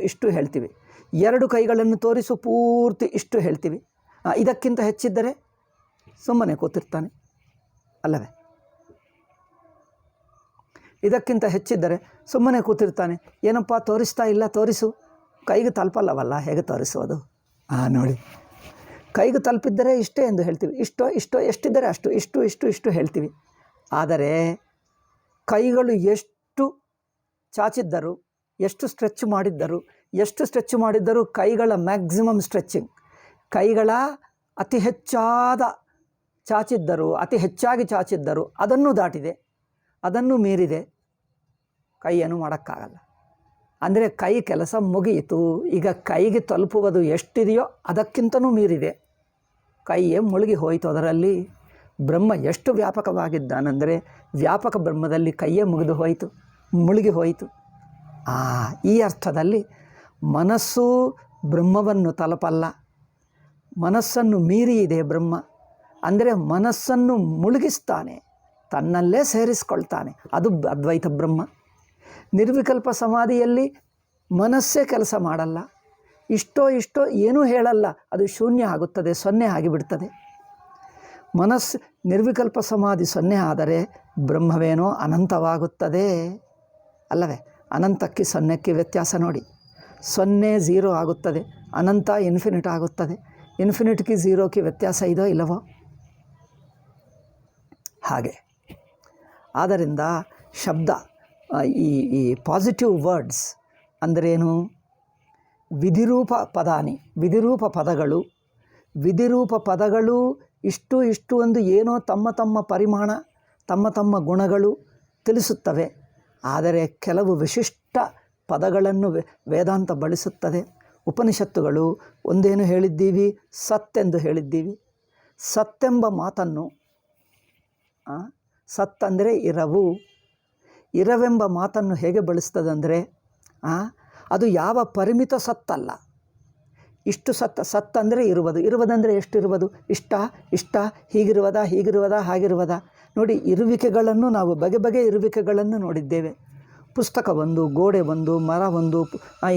ಇಷ್ಟು ಹೇಳ್ತೀವಿ. 2 ಕೈಗಳನ್ನು ತೋರಿಸು ಪೂರ್ತಿ ಇಷ್ಟು ಹೇಳ್ತೀವಿ. ಇದಕ್ಕಿಂತ ಹೆಚ್ಚಿದ್ದರೆ ಸುಮ್ಮನೆ ಕೂತಿರ್ತಾನೆ ಅಲ್ಲವೇ, ಇದಕ್ಕಿಂತ ಹೆಚ್ಚಿದ್ದರೆ ಸುಮ್ಮನೆ ಕೂತಿರ್ತಾನೆ. ಏನಪ್ಪ ತೋರಿಸ್ತಾ ಇಲ್ಲ, ತೋರಿಸು. ಕೈಗೆ ತಲುಪಲ್ಲವಲ್ಲ, ಹೇಗೆ ತೋರಿಸೋದು? ನೋಡಿ, ಕೈಗೆ ತಲುಪಿದ್ದರೆ ಇಷ್ಟೇ ಎಂದು ಹೇಳ್ತೀವಿ. ಇಷ್ಟೋ ಎಷ್ಟಿದ್ದರೆ ಅಷ್ಟು, ಇಷ್ಟು ಹೇಳ್ತೀವಿ. ಆದರೆ ಕೈಗಳು ಎಷ್ಟು ಚಾಚಿದ್ದರು, ಎಷ್ಟು ಸ್ಟ್ರೆಚ್ ಮಾಡಿದ್ದರು, ಕೈಗಳ ಮ್ಯಾಕ್ಸಿಮಮ್ ಸ್ಟ್ರೆಚ್ಚಿಂಗ್, ಕೈಗಳ ಅತಿ ಹೆಚ್ಚಾಗಿ ಚಾಚಿದ್ದರು ಅದನ್ನು ದಾಟಿದೆ, ಅದನ್ನು ಮೀರಿದೆ, ಕೈಯನ್ನು ಮಾಡೋಕ್ಕಾಗಲ್ಲ. ಅಂದರೆ ಕೈ ಕೆಲಸ ಮುಗಿಯಿತು. ಈಗ ಕೈಗೆ ತಲುಪುವುದು ಎಷ್ಟಿದೆಯೋ ಅದಕ್ಕಿಂತನೂ ಮೀರಿದೆ, ಕೈಯೇ ಮುಳುಗಿ ಹೋಯಿತು. ಅದರಲ್ಲಿ ಬ್ರಹ್ಮ ಎಷ್ಟು ವ್ಯಾಪಕವಾಗಿದ್ದಾನೆಂದರೆ ವ್ಯಾಪಕ ಬ್ರಹ್ಮದಲ್ಲಿ ಕೈಯೇ ಮುಳುಗಿ ಹೋಯಿತು. ಈ ಅರ್ಥದಲ್ಲಿ ಮನಸ್ಸು ಬ್ರಹ್ಮವನ್ನು ತಲುಪಲ್ಲ, ಮನಸ್ಸನ್ನು ಮೀರಿ ಇದೆ ಬ್ರಹ್ಮ. ಅಂದರೆ ಮನಸ್ಸನ್ನು ಮುಳುಗಿಸ್ತಾನೆ, ತನ್ನಲ್ಲೇ ಸೇರಿಸ್ಕೊಳ್ತಾನೆ, ಅದು ಅದ್ವೈತ ಬ್ರಹ್ಮ. ನಿರ್ವಿಕಲ್ಪ ಸಮಾಧಿಯಲ್ಲಿ ಮನಸ್ಸೇ ಕೆಲಸ ಮಾಡಲ್ಲ, ಇಷ್ಟೋ ಏನೂ ಹೇಳಲ್ಲ, ಅದು ಶೂನ್ಯ ಆಗುತ್ತದೆ, 0 ಆಗಿಬಿಡ್ತದೆ. ಮನಸ್ಸು ನಿರ್ವಿಕಲ್ಪ ಸಮಾಧಿ 0 ಆದರೆ ಬ್ರಹ್ಮವೇನೋ ಅನಂತವಾಗುತ್ತದೆ ಅಲ್ಲವೇ. ಅನಂತಕ್ಕೆ 0ಕ್ಕೆ ವ್ಯತ್ಯಾಸ ನೋಡಿ. 0 0 ಆಗುತ್ತದೆ, ಅನಂತ ಇನ್ಫಿನಿಟ್ ಆಗುತ್ತದೆ. ಇನ್ಫಿನಿಟ್ಗೆ 0ಕ್ಕೆ ವ್ಯತ್ಯಾಸ ಇದೋ ಇಲ್ಲವೋ? ಹಾಗೆ ಆದ್ದರಿಂದ ಶಬ್ದ, ಈ ಪಾಸಿಟಿವ್ ವರ್ಡ್ಸ್ ಅಂದ್ರೇನು? ವಿಧಿರೂಪ ಪದಗಳು ಇಷ್ಟು ಒಂದು ಏನೋ ತಮ್ಮ ಪರಿಮಾಣ, ತಮ್ಮ ಗುಣಗಳು ತಿಳಿಸುತ್ತವೆ. ಆದರೆ ಕೆಲವು ವಿಶಿಷ್ಟ ಪದಗಳನ್ನು ವೇದಾಂತ ಬಳಸುತ್ತದೆ. ಉಪನಿಷತ್ತುಗಳು ಒಂದೇನು ಹೇಳಿದ್ದೀವಿ? ಸತ್ತೆಂದು ಹೇಳಿದ್ದೀವಿ. ಸತ್ತೆಂಬ ಮಾತನ್ನು, ಸತ್ತಂದರೆ ಇರವೆಂಬ ಮಾತನ್ನು ಹೇಗೆ ಬಳಸ್ತದಂದರೆ, ಅದು ಯಾವ ಪರಿಮಿತ ಸತ್ತಲ್ಲ. ಇಷ್ಟು ಸತ್ತಂದರೆ ಇರುವುದಂದರೆ ಎಷ್ಟಿರುವುದು? ಇಷ್ಟ ಹೀಗಿರುವುದಾ ಹಾಗಿರುವುದಾ? ನೋಡಿ, ಇರುವಿಕೆಗಳನ್ನು ನಾವು ಬಗೆ ಇರುವಿಕೆಗಳನ್ನು ನೋಡಿದ್ದೇವೆ. ಪುಸ್ತಕ ಒಂದು, ಗೋಡೆ ಒಂದು, ಮರ ಒಂದು,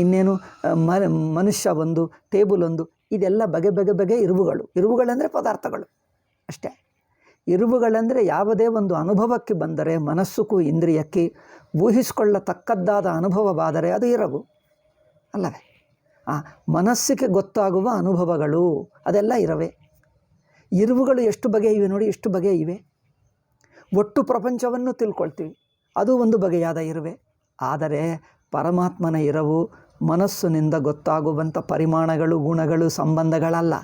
ಇನ್ನೇನು ಮನುಷ್ಯ ಒಂದು, ಟೇಬಲ್ ಒಂದು, ಇದೆಲ್ಲ ಬಗೆ ಇರುವುಗಳಂದರೆ ಪದಾರ್ಥಗಳು ಅಷ್ಟೇ. ಇರುವುಗಳಂದರೆ ಯಾವುದೇ ಒಂದು ಅನುಭವಕ್ಕೆ ಬಂದರೆ, ಮನಸ್ಸುಗೂ ಇಂದ್ರಿಯಕ್ಕೆ ಊಹಿಸಿಕೊಳ್ಳತಕ್ಕದ್ದಾದ ಅನುಭವವಾದರೆ ಅದು ಇರವು ಅಲ್ಲವೇ. ಮನಸ್ಸಿಗೆ ಗೊತ್ತಾಗುವ ಅನುಭವಗಳು ಅದೆಲ್ಲ ಇರವೆ. ಇರುವುಗಳು ಎಷ್ಟು ಬಗೆ ಇವೆ ನೋಡಿ, ಎಷ್ಟು ಬಗೆ ಇವೆ. ಒಟ್ಟು ಪ್ರಪಂಚವನ್ನು ತಿಳ್ಕೊಳ್ತೀವಿ, ಅದು ಒಂದು ಬಗೆಯಾದ ಇರುವೆ. ಆದರೆ ಪರಮಾತ್ಮನ ಇರವು ಮನಸ್ಸಿನಿಂದ ಗೊತ್ತಾಗುವಂಥ ಪರಿಮಾಣಗಳು, ಗುಣಗಳು, ಸಂಬಂಧಗಳಲ್ಲ.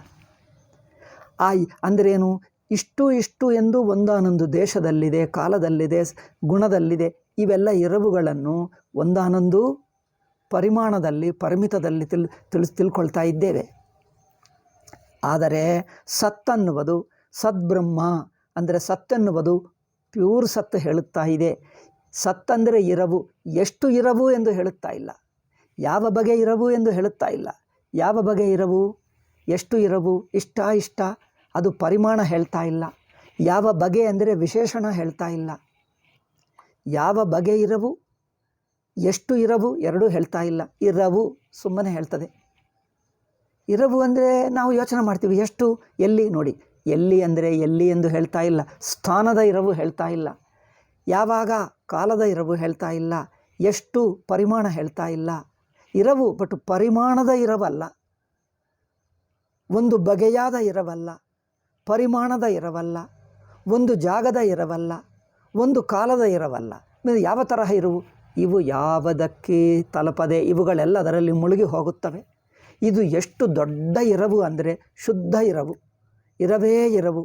ಅಂದ್ರೇನು? ಇಷ್ಟು ಎಂದು ಒಂದಾನೊಂದು ದೇಶದಲ್ಲಿದೆ, ಕಾಲದಲ್ಲಿದೆ, ಗುಣದಲ್ಲಿದೆ. ಇವೆಲ್ಲ ಇರವುಗಳನ್ನು ಒಂದಾನೊಂದು ಪರಿಮಾಣದಲ್ಲಿ, ಪರಿಮಿತದಲ್ಲಿ ತಿಳ್ಕೊಳ್ತಾ ಇದ್ದೇವೆ. ಆದರೆ ಸತ್ತನ್ನುವುದು, ಸದ್ಬ್ರಹ್ಮ ಅಂದರೆ ಸತ್ತೆನ್ನುವುದು ಪ್ಯೂರ್ ಸತ್ತು ಹೇಳುತ್ತಾ ಇದೆ. ಸತ್ತಂದರೆ ಇರವು. ಎಷ್ಟು ಇರವು ಎಂದು ಹೇಳುತ್ತಾ ಇಲ್ಲ, ಯಾವ ಬಗೆ ಇರವು ಎಂದು ಹೇಳುತ್ತಾ ಇಲ್ಲ. ಯಾವ ಬಗೆ ಇರವು, ಎಷ್ಟು ಇರವು, ಇಷ್ಟ ಅದು ಪರಿಮಾಣ ಹೇಳ್ತಾ ಇಲ್ಲ. ಯಾವ ಬಗೆ ಅಂದರೆ ವಿಶೇಷಣ ಹೇಳ್ತಾ ಇಲ್ಲ. ಯಾವ ಬಗೆ ಇರವು, ಎಷ್ಟು ಇರವು ಎರಡೂ ಹೇಳ್ತಾ ಇಲ್ಲ. ಇರವು ಸುಮ್ಮನೆ ಹೇಳ್ತದೆ. ಇರವು ಅಂದರೆ ನಾವು ಯೋಚನೆ ಮಾಡ್ತೀವಿ, ಎಷ್ಟು, ಎಲ್ಲಿ ನೋಡಿ. ಎಲ್ಲಿ ಅಂದರೆ ಎಲ್ಲಿ ಎಂದು ಹೇಳ್ತಾ ಇಲ್ಲ. ಸ್ಥಾನದ ಇರವು ಹೇಳ್ತಾ ಇಲ್ಲ. ಯಾವಾಗ, ಕಾಲದ ಇರವು ಹೇಳ್ತಾ ಇಲ್ಲ. ಎಷ್ಟು, ಪರಿಮಾಣ ಹೇಳ್ತಾ ಇಲ್ಲ. ಇರವು ಬಟ್ ಪರಿಮಾಣದ ಇರವಲ್ಲ, ಒಂದು ಬಗೆಯಾದ ಇರವಲ್ಲ, ಪರಿಮಾಣದ ಇರವಲ್ಲ, ಒಂದು ಜಾಗದ ಇರವಲ್ಲ, ಒಂದು ಕಾಲದ ಇರವಲ್ಲ. ಯಾವ ತರಹ ಇರುವು? ಇವು ಯಾವುದಕ್ಕೆ ತಲುಪದೆ ಇವುಗಳೆಲ್ಲ ಅದರಲ್ಲಿ ಮುಳುಗಿ ಹೋಗುತ್ತವೆ. ಇದು ಎಷ್ಟು ದೊಡ್ಡ ಇರವು ಅಂದರೆ ಶುದ್ಧ ಇರವು, ಇರವೇ ಇರವು.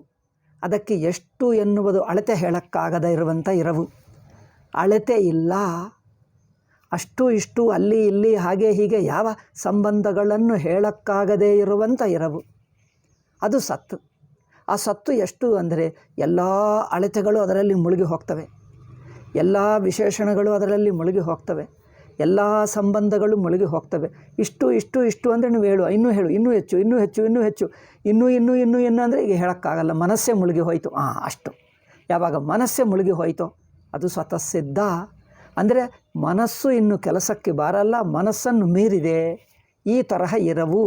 ಅದಕ್ಕೆ ಎಷ್ಟು ಎನ್ನುವುದು ಅಳತೆ ಹೇಳಕ್ಕಾಗದ ಇರುವಂಥ ಇರವು. ಅಳತೆ ಇಲ್ಲ. ಅಷ್ಟು ಇಷ್ಟು, ಅಲ್ಲಿ ಇಲ್ಲಿ, ಹಾಗೆ ಹೀಗೆ ಯಾವ ಸಂಬಂಧಗಳನ್ನು ಹೇಳಕ್ಕಾಗದೇ ಇರುವಂಥ ಇರವು, ಅದು ಸತ್ತು. ಆ ಸತ್ತು ಎಷ್ಟು ಅಂದರೆ ಎಲ್ಲ ಅಳತೆಗಳು ಅದರಲ್ಲಿ ಮುಳುಗಿ ಹೋಗ್ತವೆ. ಎಲ್ಲ ವಿಶೇಷಣಗಳು ಅದರಲ್ಲಿ ಮುಳುಗಿ ಹೋಗ್ತವೆ, ಎಲ್ಲ ಸಂಬಂಧಗಳು ಮುಳುಗಿ ಹೋಗ್ತವೆ. ಇಷ್ಟು ಇಷ್ಟು ಇಷ್ಟು ಅಂದರೆ ನೀವು ಹೇಳು, ಇನ್ನೂ ಹೇಳು, ಇನ್ನೂ ಹೆಚ್ಚು, ಇನ್ನೂ ಹೆಚ್ಚು, ಇನ್ನೂ ಹೆಚ್ಚು, ಇನ್ನೂ ಅಂದರೆ ಈಗ ಹೇಳೋಕ್ಕಾಗಲ್ಲ. ಮನಸ್ಸೇ ಮುಳುಗಿ ಹೋಯಿತು. ಅಷ್ಟು. ಯಾವಾಗ ಮನಸ್ಸೇ ಮುಳುಗಿ ಹೋಯಿತೋ ಅದು ಸ್ವತಃ ಸಿದ್ಧ. ಅಂದರೆ ಮನಸ್ಸು ಇನ್ನು ಕೆಲಸಕ್ಕೆ ಬಾರಲ್ಲ, ಮನಸ್ಸನ್ನು ಮೀರಿದೆ ಈ ತರಹ ಇರವು.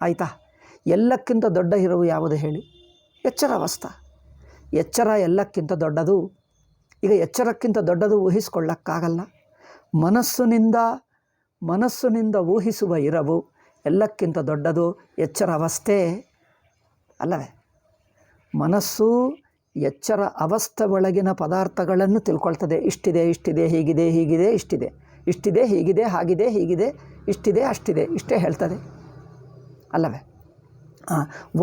ಆಯಿತಾ? ಎಲ್ಲಕ್ಕಿಂತ ದೊಡ್ಡ ಇರವು ಯಾವುದು ಹೇಳಿ? ಎಚ್ಚರಾವಸ್ಥೆ. ಎಚ್ಚರ ಎಲ್ಲಕ್ಕಿಂತ ದೊಡ್ಡದು. ಈಗ ಎಚ್ಚರಕ್ಕಿಂತ ದೊಡ್ಡದು ಊಹಿಸ್ಕೊಳ್ಳೋಕ್ಕಾಗಲ್ಲ. ಮನಸ್ಸಿನಿಂದ ಊಹಿಸುವ ಇರವು ಎಲ್ಲಕ್ಕಿಂತ ದೊಡ್ಡದು ಎಚ್ಚರಾವಸ್ಥೆ ಅಲ್ಲವೇ? ಮನಸ್ಸು ಎಚ್ಚರ ಅವಸ್ಥೆ ಒಳಗಿನ ಪದಾರ್ಥಗಳನ್ನು ತಿಳ್ಕೊಳ್ತದೆ. ಇಷ್ಟಿದೆ, ಇಷ್ಟಿದೆ, ಹೀಗಿದೆ, ಹೀಗಿದೆ, ಇಷ್ಟಿದೆ, ಇಷ್ಟಿದೆ, ಹೀಗಿದೆ, ಹಾಗಿದೆ, ಹೀಗಿದೆ, ಇಷ್ಟಿದೆ, ಅಷ್ಟಿದೆ, ಇಷ್ಟೇ ಹೇಳ್ತದೆ ಅಲ್ಲವೇ?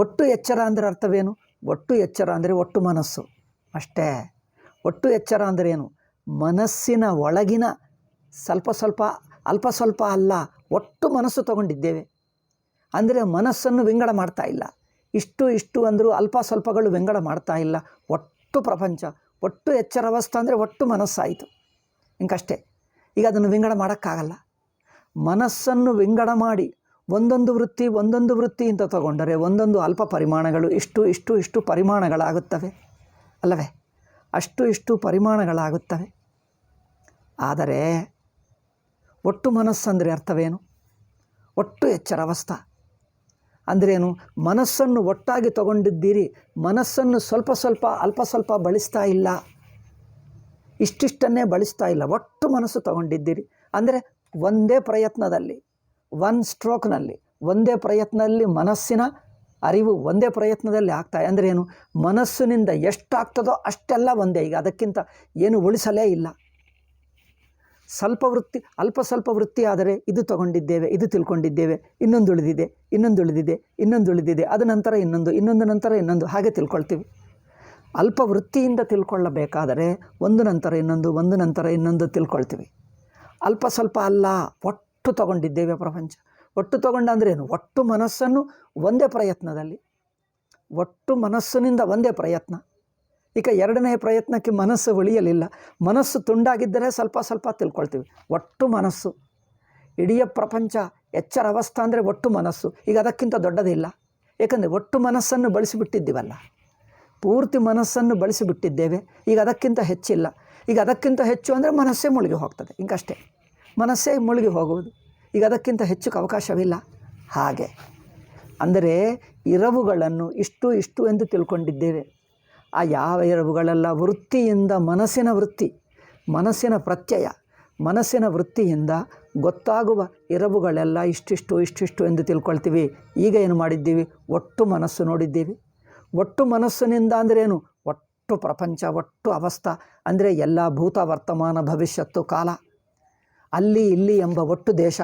ಒಟ್ಟು ಎಚ್ಚರ ಅಂದರೆ ಅರ್ಥವೇನು? ಒಟ್ಟು ಎಚ್ಚರ ಅಂದರೆ ಒಟ್ಟು ಮನಸ್ಸು ಅಷ್ಟೇ. ಒಟ್ಟು ಎಚ್ಚರ ಅಂದರೆ ಏನು? ಮನಸ್ಸಿನ ಒಳಗಿನ ಸ್ವಲ್ಪ ಸ್ವಲ್ಪ, ಅಲ್ಪ ಸ್ವಲ್ಪ ಅಲ್ಲ, ಒಟ್ಟು ಮನಸ್ಸು ತಗೊಂಡಿದ್ದೇವೆ. ಅಂದರೆ ಮನಸ್ಸನ್ನು ವಿಂಗಡ ಮಾಡ್ತಾ ಇಲ್ಲ. ಇಷ್ಟು ಇಷ್ಟು ಅಂದರೂ ಅಲ್ಪ ಸ್ವಲ್ಪಗಳು ವಿಂಗಡ ಮಾಡ್ತಾ ಇಲ್ಲ. ಒಟ್ಟು ಪ್ರಪಂಚ, ಒಟ್ಟು ಎಚ್ಚರಾವಸ್ಥೆ ಅಂದರೆ ಒಟ್ಟು ಮನಸ್ಸಾಯಿತು. ಇಂಕಷ್ಟೇ. ಈಗ ಅದನ್ನು ವಿಂಗಡ ಮಾಡೋಕ್ಕಾಗಲ್ಲ. ಮನಸ್ಸನ್ನು ವಿಂಗಡ ಮಾಡಿ ಒಂದೊಂದು ವೃತ್ತಿ ಅಂತ ತಗೊಂಡರೆ ಒಂದೊಂದು ಅಲ್ಪ ಪರಿಮಾಣಗಳು ಇಷ್ಟು ಇಷ್ಟು ಇಷ್ಟು ಪರಿಮಾಣಗಳಾಗುತ್ತವೆ ಅಲ್ಲವೇ? ಅಷ್ಟು ಇಷ್ಟು ಪರಿಮಾಣಗಳಾಗುತ್ತವೆ. ಆದರೆ ಒಟ್ಟು ಮನಸ್ಸಂದರೆ ಅರ್ಥವೇನು? ಒಟ್ಟು ಎಚ್ಚರಾವಸ್ಥೆ ಅಂದ್ರೇನು? ಮನಸ್ಸನ್ನು ಒಟ್ಟಾಗಿ ತಗೊಂಡಿದ್ದೀರಿ, ಮನಸ್ಸನ್ನು ಸ್ವಲ್ಪ ಸ್ವಲ್ಪ ಅಲ್ಪ ಸ್ವಲ್ಪ ಬಳಸ್ತಾ ಇಲ್ಲ, ಇಷ್ಟಿಷ್ಟನ್ನೇ ಬಳಸ್ತಾ ಇಲ್ಲ, ಒಟ್ಟು ಮನಸ್ಸು ತಗೊಂಡಿದ್ದೀರಿ. ಅಂದರೆ ಒಂದೇ ಪ್ರಯತ್ನದಲ್ಲಿ, ಒನ್ ಸ್ಟ್ರೋಕ್ನಲ್ಲಿ, ಒಂದೇ ಪ್ರಯತ್ನದಲ್ಲಿ ಮನಸ್ಸಿನ ಅರಿವು ಒಂದೇ ಪ್ರಯತ್ನದಲ್ಲಿ ಆಗ್ತಾ. ಅಂದರೆ ಏನು? ಮನಸ್ಸಿನಿಂದ ಎಷ್ಟಾಗ್ತದೋ ಅಷ್ಟೆಲ್ಲ ಒಂದೇ. ಈಗ ಅದಕ್ಕಿಂತ ಏನು ಉಳಿಸಲೇ ಇಲ್ಲ. ಸ್ವಲ್ಪ ವೃತ್ತಿ, ಅಲ್ಪ ಸ್ವಲ್ಪ ವೃತ್ತಿ ಆದರೆ ಇದು ತಗೊಂಡಿದ್ದೇವೆ, ಇದು ತಿಳ್ಕೊಂಡಿದ್ದೇವೆ, ಇನ್ನೊಂದು ಉಳಿದಿದೆ, ಇನ್ನೊಂದು ಉಳಿದಿದೆ, ಇನ್ನೊಂದು ಉಳಿದಿದೆ, ಅದ ನಂತರ ಇನ್ನೊಂದು ನಂತರ ಇನ್ನೊಂದು, ಹಾಗೆ ತಿಳ್ಕೊಳ್ತೀವಿ. ಅಲ್ಪ ವೃತ್ತಿಯಿಂದ ತಿಳ್ಕೊಳ್ಳಬೇಕಾದರೆ ಒಂದು ನಂತರ ಇನ್ನೊಂದು, ಒಂದು ನಂತರ ಇನ್ನೊಂದು ತಿಳ್ಕೊಳ್ತೀವಿ. ಅಲ್ಪ ಸ್ವಲ್ಪ ಅಲ್ಲ, ಒಟ್ಟು ತಗೊಂಡಿದ್ದೇವೆ ಪ್ರಪಂಚ. ಒಟ್ಟು ತಗೊಂಡಂದ್ರೇನು? ಒಟ್ಟು ಮನಸ್ಸನ್ನು ಒಂದೇ ಪ್ರಯತ್ನದಲ್ಲಿ, ಒಟ್ಟು ಮನಸ್ಸಿನಿಂದ ಒಂದೇ ಪ್ರಯತ್ನ. ಈಗ ಎರಡನೇ ಪ್ರಯತ್ನಕ್ಕೆ ಮನಸ್ಸು ಉಳಿಯಲಿಲ್ಲ. ಮನಸ್ಸು ತುಂಡಾಗಿದ್ದರೆ ಸ್ವಲ್ಪ ಸ್ವಲ್ಪ ತಿಳ್ಕೊಳ್ತೀವಿ. ಒಟ್ಟು ಮನಸ್ಸು, ಇಡೀ ಪ್ರಪಂಚ ಎಚ್ಚರ ಅವಸ್ಥೆ ಅಂದರೆ ಒಟ್ಟು ಮನಸ್ಸು. ಈಗ ಅದಕ್ಕಿಂತ ದೊಡ್ಡದಿಲ್ಲ. ಏಕೆಂದರೆ ಒಟ್ಟು ಮನಸ್ಸನ್ನು ಬಳಸಿಬಿಟ್ಟಿದ್ದೀವಲ್ಲ, ಪೂರ್ತಿ ಮನಸ್ಸನ್ನು ಬಳಸಿಬಿಟ್ಟಿದ್ದೇವೆ. ಈಗ ಅದಕ್ಕಿಂತ ಹೆಚ್ಚಿಲ್ಲ. ಈಗ ಅದಕ್ಕಿಂತ ಹೆಚ್ಚು ಅಂದರೆ ಮನಸ್ಸೇ ಮುಳುಗಿ ಹೋಗ್ತದೆ. ಇಂಕಷ್ಟೇ, ಮನಸ್ಸೇ ಮುಳುಗಿ ಹೋಗುವುದು. ಈಗ ಅದಕ್ಕಿಂತ ಹೆಚ್ಚು ಅವಕಾಶವಿಲ್ಲ. ಹಾಗೆ ಅಂದರೆ ಇರವುಗಳನ್ನು ಇಷ್ಟು ಇಷ್ಟು ಎಂದು ತಿಳ್ಕೊಂಡಿದ್ದೇವೆ. ಆ ಯಾವ ಇರವುಗಳೆಲ್ಲ ವೃತ್ತಿಯಿಂದ, ಮನಸ್ಸಿನ ವೃತ್ತಿ, ಮನಸ್ಸಿನ ಪ್ರತ್ಯಯ, ಮನಸ್ಸಿನ ವೃತ್ತಿಯಿಂದ ಗೊತ್ತಾಗುವ ಇರವುಗಳೆಲ್ಲ ಇಷ್ಟಿಷ್ಟು ಇಷ್ಟಿಷ್ಟು ಎಂದು ತಿಳ್ಕೊಳ್ತೀವಿ. ಈಗ ಏನು ಮಾಡಿದ್ದೀವಿ? ಒಟ್ಟು ಮನಸ್ಸು ನೋಡಿದ್ದೀವಿ. ಒಟ್ಟು ಮನಸ್ಸಿನಿಂದ ಅಂದ್ರೇನು? ಒಟ್ಟು ಪ್ರಪಂಚ, ಒಟ್ಟು ಅವಸ್ಥಾ ಅಂದರೆ ಎಲ್ಲ ಭೂತ, ವರ್ತಮಾನ, ಭವಿಷ್ಯತ್ತು, ಕಾಲ, ಅಲ್ಲಿ ಇಲ್ಲಿ ಎಂಬ ಒಟ್ಟು ದೇಶ,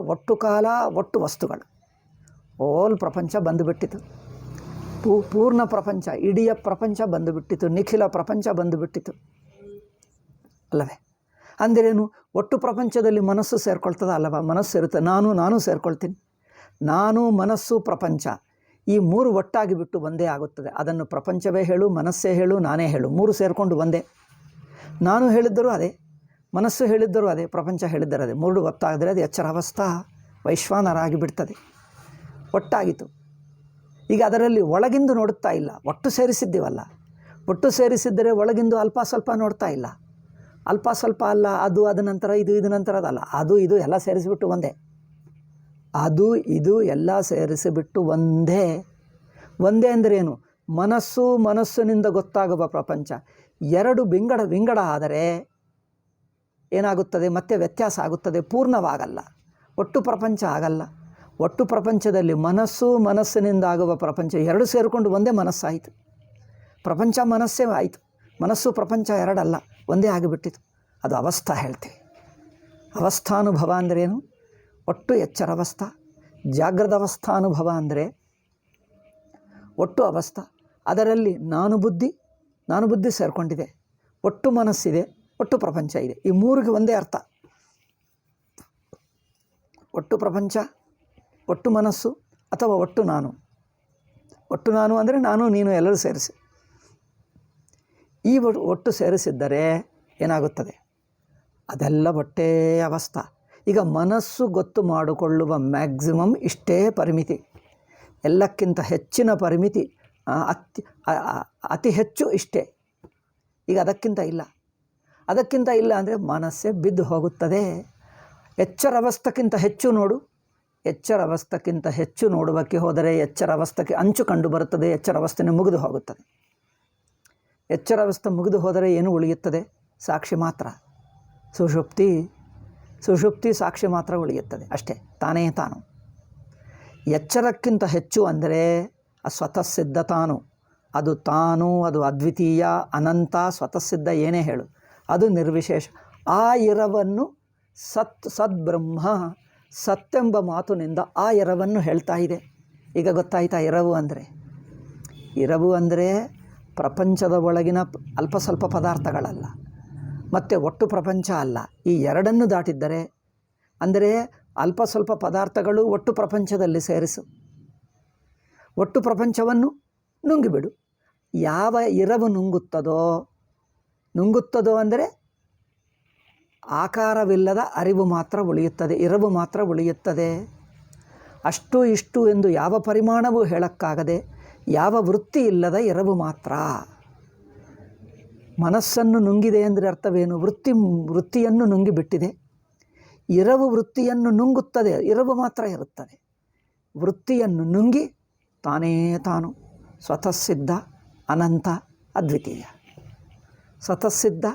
ಒಟ್ಟು ಕಾಲ, ಒಟ್ಟು ವಸ್ತುಗಳು, ಓಲ್ ಪ್ರಪಂಚ ಬಂದುಬಿಟ್ಟಿತು. ಪೂರ್ಣ ಪ್ರಪಂಚ, ಇಡೀ ಪ್ರಪಂಚ ಬಂದುಬಿಟ್ಟಿತು, ನಿಖಿಲ ಪ್ರಪಂಚ ಬಂದುಬಿಟ್ಟಿತು ಅಲ್ಲವೇ? ಅಂದ್ರೇನು? ಒಟ್ಟು ಪ್ರಪಂಚದಲ್ಲಿ ಮನಸ್ಸು ಸೇರ್ಕೊಳ್ತದ ಅಲ್ಲವ? ಮನಸ್ಸು ಇರುತ್ತೆ, ನಾನು ಸೇರ್ಕೊಳ್ತೀನಿ. ನಾನು, ಮನಸ್ಸು, ಪ್ರಪಂಚ ಈ ಮೂರು ಒಟ್ಟಾಗಿ ಬಿಟ್ಟು ಒಂದೇ ಆಗುತ್ತದೆ. ಅದನ್ನು ಪ್ರಪಂಚವೇ ಹೇಳು, ಮನಸ್ಸೇ ಹೇಳು, ನಾನೇ ಹೇಳು, ಮೂರು ಸೇರಿಕೊಂಡು ಒಂದೇ. ನಾನು ಹೇಳಿದ್ದರೂ ಅದೇ, ಮನಸ್ಸು ಹೇಳಿದ್ದರೂ ಅದೇ, ಪ್ರಪಂಚ ಹೇಳಿದ್ದರೂ ಅದೇ. ಮೂರು ಒತ್ತಾಗಿದ್ರೆ ಅದು ಎಚ್ಚರಾವಸ್ಥಾ ವೈಶ್ವಾನರಾಗಿ ಬಿಡ್ತದೆ. ಒಟ್ಟಾಗಿತು. ಈಗ ಅದರಲ್ಲಿ ಒಳಗಿಂದು ನೋಡುತ್ತಾ ಇಲ್ಲ, ಒಟ್ಟು ಸೇರಿಸಿದ್ದೀವಲ್ಲ. ಒಟ್ಟು ಸೇರಿಸಿದ್ದರೆ ಒಳಗಿಂದು ಅಲ್ಪ ಸ್ವಲ್ಪ ನೋಡ್ತಾ ಇಲ್ಲ. ಅಲ್ಪ ಸ್ವಲ್ಪ ಅಲ್ಲ, ಅದು ಅದ ನಂತರ ಇದು ನಂತರ ಅದಲ್ಲ, ಅದು ಇದು ಎಲ್ಲ ಸೇರಿಸಿಬಿಟ್ಟು ಒಂದೇ. ಅದು ಇದು ಎಲ್ಲ ಸೇರಿಸಿಬಿಟ್ಟು ಒಂದೇ. ಒಂದೇ ಅಂದ್ರೇನು? ಮನಸ್ಸಿನಿಂದ ಗೊತ್ತಾಗುವ ಪ್ರಪಂಚ ಎರಡು ವಿಂಗಡ ಆದರೆ ಏನಾಗುತ್ತದೆ? ಮತ್ತೆ ವ್ಯತ್ಯಾಸ ಆಗುತ್ತದೆ, ಪೂರ್ಣವಾಗಲ್ಲ, ಒಟ್ಟು ಪ್ರಪಂಚ ಆಗಲ್ಲ. ಒಟ್ಟು ಪ್ರಪಂಚದಲ್ಲಿ ಮನಸ್ಸಿನಿಂದ ಆಗುವ ಪ್ರಪಂಚ ಎರಡು ಸೇರಿಕೊಂಡು ಒಂದೇ ಮನಸ್ಸಾಯಿತು. ಪ್ರಪಂಚ ಮನಸ್ಸೇ ಆಯಿತು. ಮನಸ್ಸು ಪ್ರಪಂಚ ಎರಡಲ್ಲ, ಒಂದೇ ಆಗಿಬಿಟ್ಟಿತು. ಅದು ಅವಸ್ಥಾ ಹೇಳ್ತೀವಿ. ಅವಸ್ಥಾನುಭವ ಅಂದ್ರೇನು? ಒಟ್ಟು ಎಚ್ಚರಾವಸ್ಥಾ. ಜಾಗೃತ ಅವಸ್ಥಾನುಭವ ಅಂದರೆ ಒಟ್ಟು ಅವಸ್ಥಾ. ಅದರಲ್ಲಿ ನಾನು ಬುದ್ಧಿ ಸೇರಿಕೊಂಡಿದೆ, ಒಟ್ಟು ಮನಸ್ಸಿದೆ, ಒಟ್ಟು ಪ್ರಪಂಚ ಇದೆ. ಈ ಮೂರಿಗೆ ಒಂದೇ ಅರ್ಥ. ಒಟ್ಟು ಪ್ರಪಂಚ, ಒಟ್ಟು ಮನಸ್ಸು ಅಥವಾ ಒಟ್ಟು ನಾನು. ಒಟ್ಟು ನಾನು ಅಂದರೆ ನಾನು ನೀನು ಎಲ್ಲರೂ ಸೇರಿಸಿ. ಈ ಒಟ್ಟು ಸೇರಿಸಿದ್ದರೆ ಏನಾಗುತ್ತದೆ? ಅದೆಲ್ಲ ಒಟ್ಟೇ ಅವಸ್ಥೆ. ಈಗ ಮನಸ್ಸು ಗೊತ್ತು ಮಾಡಿಕೊಳ್ಳುವ ಮ್ಯಾಕ್ಸಿಮಮ್ ಇಷ್ಟೇ ಪರಿಮಿತಿ, ಎಲ್ಲಕ್ಕಿಂತ ಹೆಚ್ಚಿನ ಪರಿಮಿತಿ ಅತಿ ಹೆಚ್ಚು ಇಷ್ಟೇ. ಈಗ ಅದಕ್ಕಿಂತ ಇಲ್ಲ ಅಂದರೆ ಮನಸ್ಸೇ ಬಿದ್ದು ಹೋಗುತ್ತದೆ. ಎಚ್ಚರಾವಸ್ಥೆಗಿಂತ ಹೆಚ್ಚು ನೋಡು, ಎಚ್ಚರಾವಸ್ಥೆಗಿಂತ ಹೆಚ್ಚು ನೋಡುವಕ್ಕೆ ಹೋದರೆ ಎಚ್ಚರಾವಸ್ಥೆಗೆ ಅಂಚು ಕಂಡು ಬರುತ್ತದೆ, ಎಚ್ಚರಾವಸ್ಥೆನೇ ಮುಗಿದು ಹೋಗುತ್ತದೆ. ಎಚ್ಚರಾವಸ್ಥೆ ಮುಗಿದು ಹೋದರೆ ಏನು ಉಳಿಯುತ್ತದೆ? ಸಾಕ್ಷಿ ಮಾತ್ರ. ಸುಷುಪ್ತಿ ಸಾಕ್ಷಿ ಮಾತ್ರ ಉಳಿಯುತ್ತದೆ ಅಷ್ಟೇ, ತಾನೇ ತಾನು. ಎಚ್ಚರಕ್ಕಿಂತ ಹೆಚ್ಚು ಅಂದರೆ ಸ್ವತಃ ಸಿದ್ಧ ತಾನು, ಅದು ಅದ್ವಿತೀಯ, ಅನಂತ, ಸ್ವತಃ ಸಿದ್ಧ, ಏನೇ ಹೇಳು, ಅದು ನಿರ್ವಿಶೇಷ. ಆ ಇರವನ್ನು ಸದ್ಬ್ರಹ್ಮ, ಸತ್ತೆಂಬ ಮಾತಿನಿಂದ ಆ ಇರವನ್ನು ಹೇಳ್ತಾ ಇದೆ. ಈಗ ಗೊತ್ತಾಯ್ತಾ? ಇರವು ಅಂದರೆ ಪ್ರಪಂಚದ ಒಳಗಿನ ಅಲ್ಪ ಸ್ವಲ್ಪ ಪದಾರ್ಥಗಳಲ್ಲ, ಮತ್ತು ಒಟ್ಟು ಪ್ರಪಂಚ ಅಲ್ಲ. ಈ ಎರಡನ್ನು ದಾಟಿದ್ದರೆ, ಅಂದರೆ ಅಲ್ಪ ಸ್ವಲ್ಪ ಪದಾರ್ಥಗಳು ಒಟ್ಟು ಪ್ರಪಂಚದಲ್ಲಿ ಸೇರಿಸು, ಒಟ್ಟು ಪ್ರಪಂಚವನ್ನು ನುಂಗಿಬಿಡು. ಯಾವ ಇರವು ನುಂಗುತ್ತದೋ ಅಂದರೆ ಆಕಾರವಿಲ್ಲದ ಅರಿವು ಮಾತ್ರ ಉಳಿಯುತ್ತದೆ, ಇರವು ಮಾತ್ರ ಉಳಿಯುತ್ತದೆ. ಅಷ್ಟು ಇಷ್ಟು ಎಂದು ಯಾವ ಪರಿಮಾಣವೂ ಹೇಳಕ್ಕಾಗದೆ ಯಾವ ವೃತ್ತಿ ಇಲ್ಲದ ಇರವು ಮಾತ್ರ. ಮನಸ್ಸನ್ನು ನುಂಗಿದೆ ಅಂದರೆ ಅರ್ಥವೇನು? ವೃತ್ತಿಯನ್ನು ನುಂಗಿಬಿಟ್ಟಿದೆ. ಇರವು ವೃತ್ತಿಯನ್ನು ನುಂಗುತ್ತದೆ, ಇರವು ಮಾತ್ರ ಇರುತ್ತದೆ. ವೃತ್ತಿಯನ್ನು ನುಂಗಿ ತಾನೇ ತಾನು ಸ್ವತಃಸಿದ್ಧ, ಅನಂತ, ಅದ್ವಿತೀಯ. ಸ್ವತಃಸಿದ್ಧ,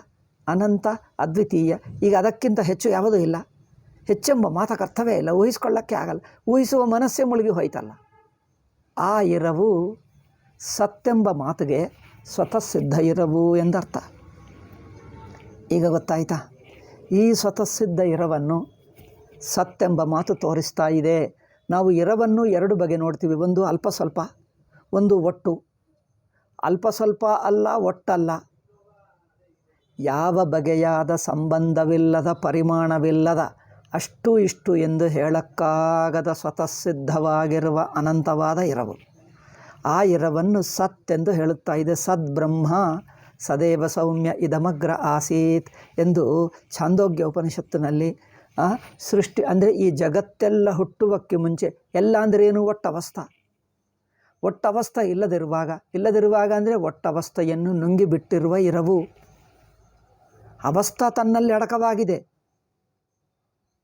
ಅನಂತ, ಅದ್ವಿತೀಯ. ಈಗ ಅದಕ್ಕಿಂತ ಹೆಚ್ಚು ಯಾವುದೂ ಇಲ್ಲ. ಹೆಚ್ಚೆಂಬ ಮಾತಕ್ಕೆ ಅರ್ಥವೇ ಇಲ್ಲ, ಊಹಿಸ್ಕೊಳ್ಳೋಕ್ಕೆ ಆಗಲ್ಲ. ಊಹಿಸುವ ಮನಸ್ಸೇ ಮುಳುಗಿ ಹೋಯ್ತಲ್ಲ. ಆ ಇರವು ಸತ್ತೆಂಬ ಮಾತಿಗೆ ಸ್ವತಃ ಸಿದ್ಧ ಇರವು ಎಂದರ್ಥ. ಈಗ ಗೊತ್ತಾಯ್ತಾ? ಈ ಸ್ವತಃ ಸಿದ್ಧ ಇರವನ್ನು ಸತ್ತೆಂಬ ಮಾತು ತೋರಿಸ್ತಾ ಇದೆ. ನಾವು ಇರವನ್ನು ಎರಡು ಬಗೆ ನೋಡ್ತೀವಿ, ಒಂದು ಅಲ್ಪ ಸ್ವಲ್ಪ, ಒಂದು ಒಟ್ಟು. ಅಲ್ಪ ಸ್ವಲ್ಪ ಅಲ್ಲ, ಒಟ್ಟಲ್ಲ. ಯಾವ ಬಗೆಯಾದ ಸಂಬಂಧವಿಲ್ಲದ, ಪರಿಮಾಣವಿಲ್ಲದ, ಅಷ್ಟು ಇಷ್ಟು ಎಂದು ಹೇಳಕ್ಕಾಗದ ಸ್ವತಃ ಸಿದ್ಧವಾಗಿರುವ ಅನಂತವಾದ ಇರವು. ಆ ಇರವನ್ನು ಸತ್ ಎಂದು ಹೇಳುತ್ತಾ ಇದೆ. ಸದ್ಬ್ರಹ್ಮ ಸದೇವ ಸೌಮ್ಯ ಇದಮಗ್ರ ಆಸೀತ್ ಎಂದು ಛಾಂದೋಗ್ಯ ಉಪನಿಷತ್ತಿನಲ್ಲಿ ಸೃಷ್ಟಿ ಅಂದರೆ ಈ ಜಗತ್ತೆಲ್ಲ ಹುಟ್ಟುವಕ್ಕೆ ಮುಂಚೆ ಎಲ್ಲ ಅಂದರೆ ಏನು? ಒಟ್ಟವಸ್ಥೆ ಇಲ್ಲದಿರುವಾಗ ಅಂದರೆ ಒಟ್ಟವಸ್ಥೆಯನ್ನು ನುಂಗಿಬಿಟ್ಟಿರುವ ಇರವು. ಅವಸ್ಥಾ ತನ್ನಲ್ಲಿ ಅಡಕವಾಗಿದೆ,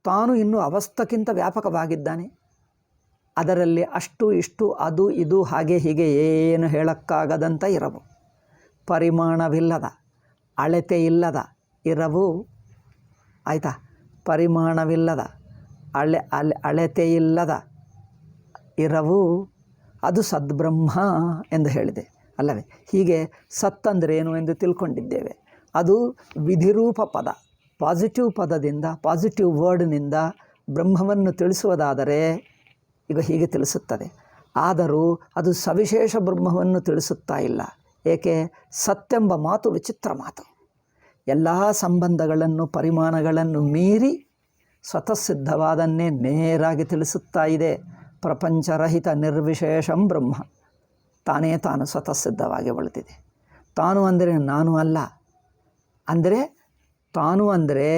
ತಾನು ಇನ್ನೂ ಅವಸ್ಥೆಗಿಂತ ವ್ಯಾಪಕವಾಗಿದ್ದಾನೆ. ಅದರಲ್ಲಿ ಅಷ್ಟು ಇಷ್ಟು, ಅದು ಇದು, ಹಾಗೆ ಹೀಗೆ ಏನು ಹೇಳಕ್ಕಾಗದಂಥ ಇರವು. ಪರಿಮಾಣವಿಲ್ಲದ, ಅಳತೆ ಇಲ್ಲದ ಇರವು. ಆಯಿತಾ? ಪರಿಮಾಣವಿಲ್ಲದ, ಅಳತೆ ಇಲ್ಲದ ಇರವು, ಅದು ಸದ್ಬ್ರಹ್ಮ ಎಂದು ಹೇಳಿದೆ ಅಲ್ಲವೇ? ಹೀಗೆ ಸತ್ತಂದ್ರೇನು ಎಂದು ತಿಳ್ಕೊಂಡಿದ್ದೇವೆ. ಅದು ವಿಧಿರೂಪ ಪದ, ಪಾಸಿಟಿವ್ ಪದದಿಂದ, ಪಾಸಿಟಿವ್ ವರ್ಡ್ನಿಂದ ಬ್ರಹ್ಮವನ್ನು ತಿಳಿಸುವುದಾದರೆ ಈಗ ಹೀಗೆ ತಿಳಿಸುತ್ತದೆ. ಆದರೂ ಅದು ಸವಿಶೇಷ ಬ್ರಹ್ಮವನ್ನು ತಿಳಿಸುತ್ತಾ ಇಲ್ಲ. ಏಕೆ? ಸತ್ತೆಂಬ ಮಾತು ವಿಚಿತ್ರ ಮಾತು. ಎಲ್ಲ ಸಂಬಂಧಗಳನ್ನು, ಪರಿಮಾಣಗಳನ್ನು ಮೀರಿ ಸ್ವತಃಸಿದ್ಧವಾದನ್ನೇ ನೇರಾಗಿ ತಿಳಿಸುತ್ತಾ ಇದೆ. ಪ್ರಪಂಚರಹಿತ ನಿರ್ವಿಶೇಷಂ ಬ್ರಹ್ಮ, ತಾನೇ ತಾನು ಸ್ವತಃಸಿದ್ಧವಾಗಿ ಉಳಿದಿದೆ. ತಾನು ಅಂದರೆ ನಾನು ಅಲ್ಲ, ಅಂದರೆ ತಾನು ಅಂದರೆ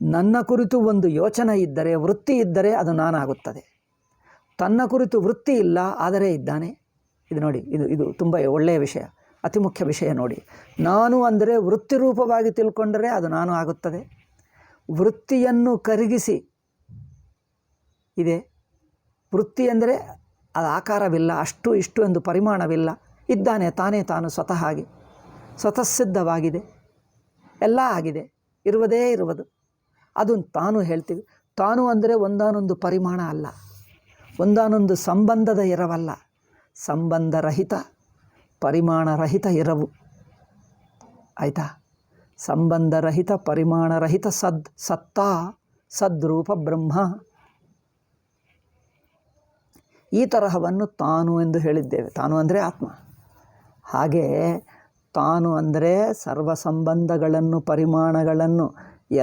ನನ್ನ ಕುರಿತು ಒಂದು ಯೋಚನೆ ಇದ್ದರೆ, ವೃತ್ತಿ ಇದ್ದರೆ ಅದು ನಾನಾಗುತ್ತದೆ. ತನ್ನ ಕುರಿತು ವೃತ್ತಿ ಇಲ್ಲ, ಆದರೆ ಇದ್ದಾನೆ. ಇದು ನೋಡಿ, ಇದು ತುಂಬ ಒಳ್ಳೆಯ ವಿಷಯ, ಅತಿ ಮುಖ್ಯ ವಿಷಯ ನೋಡಿ. ನಾನು ಅಂದರೆ ವೃತ್ತಿರೂಪವಾಗಿ ತಿಳ್ಕೊಂಡರೆ ಅದು ನಾನು ಆಗುತ್ತದೆ. ವೃತ್ತಿಯನ್ನು ಕರಗಿಸಿ ಇದೆ. ವೃತ್ತಿ ಅಂದರೆ ಅದು ಆಕಾರವಿಲ್ಲ, ಅಷ್ಟು ಇಷ್ಟು ಎಂದು ಪರಿಮಾಣವಿಲ್ಲ, ಇದ್ದಾನೆ ತಾನೇ ತಾನು ಸ್ವತಃ ಸ್ವತಃಸಿದ್ಧವಾಗಿದೆ, ಎಲ್ಲ ಆಗಿದೆ, ಇರುವುದು. ಅದು ತಾನು ಹೇಳ್ತೀವಿ. ತಾನು ಅಂದರೆ ಒಂದಾನೊಂದು ಪರಿಮಾಣ ಅಲ್ಲ, ಒಂದಾನೊಂದು ಸಂಬಂಧದ ಇರವಲ್ಲ, ಸಂಬಂಧರಹಿತ, ಪರಿಮಾಣರಹಿತ ಇರವು. ಆಯಿತಾ? ಸಂಬಂಧರಹಿತ, ಪರಿಮಾಣರಹಿತ ಸತ್ತಾ, ಸದ್ರೂಪ ಬ್ರಹ್ಮ. ಈ ತರಹವನ್ನು ತಾನು ಎಂದು ಹೇಳಿದ್ದೇವೆ. ತಾನು ಅಂದರೆ ಆತ್ಮ. ಹಾಗೆ ತಾನು ಅಂದರೆ ಸರ್ವ ಸಂಬಂಧಗಳನ್ನು, ಪರಿಮಾಣಗಳನ್ನು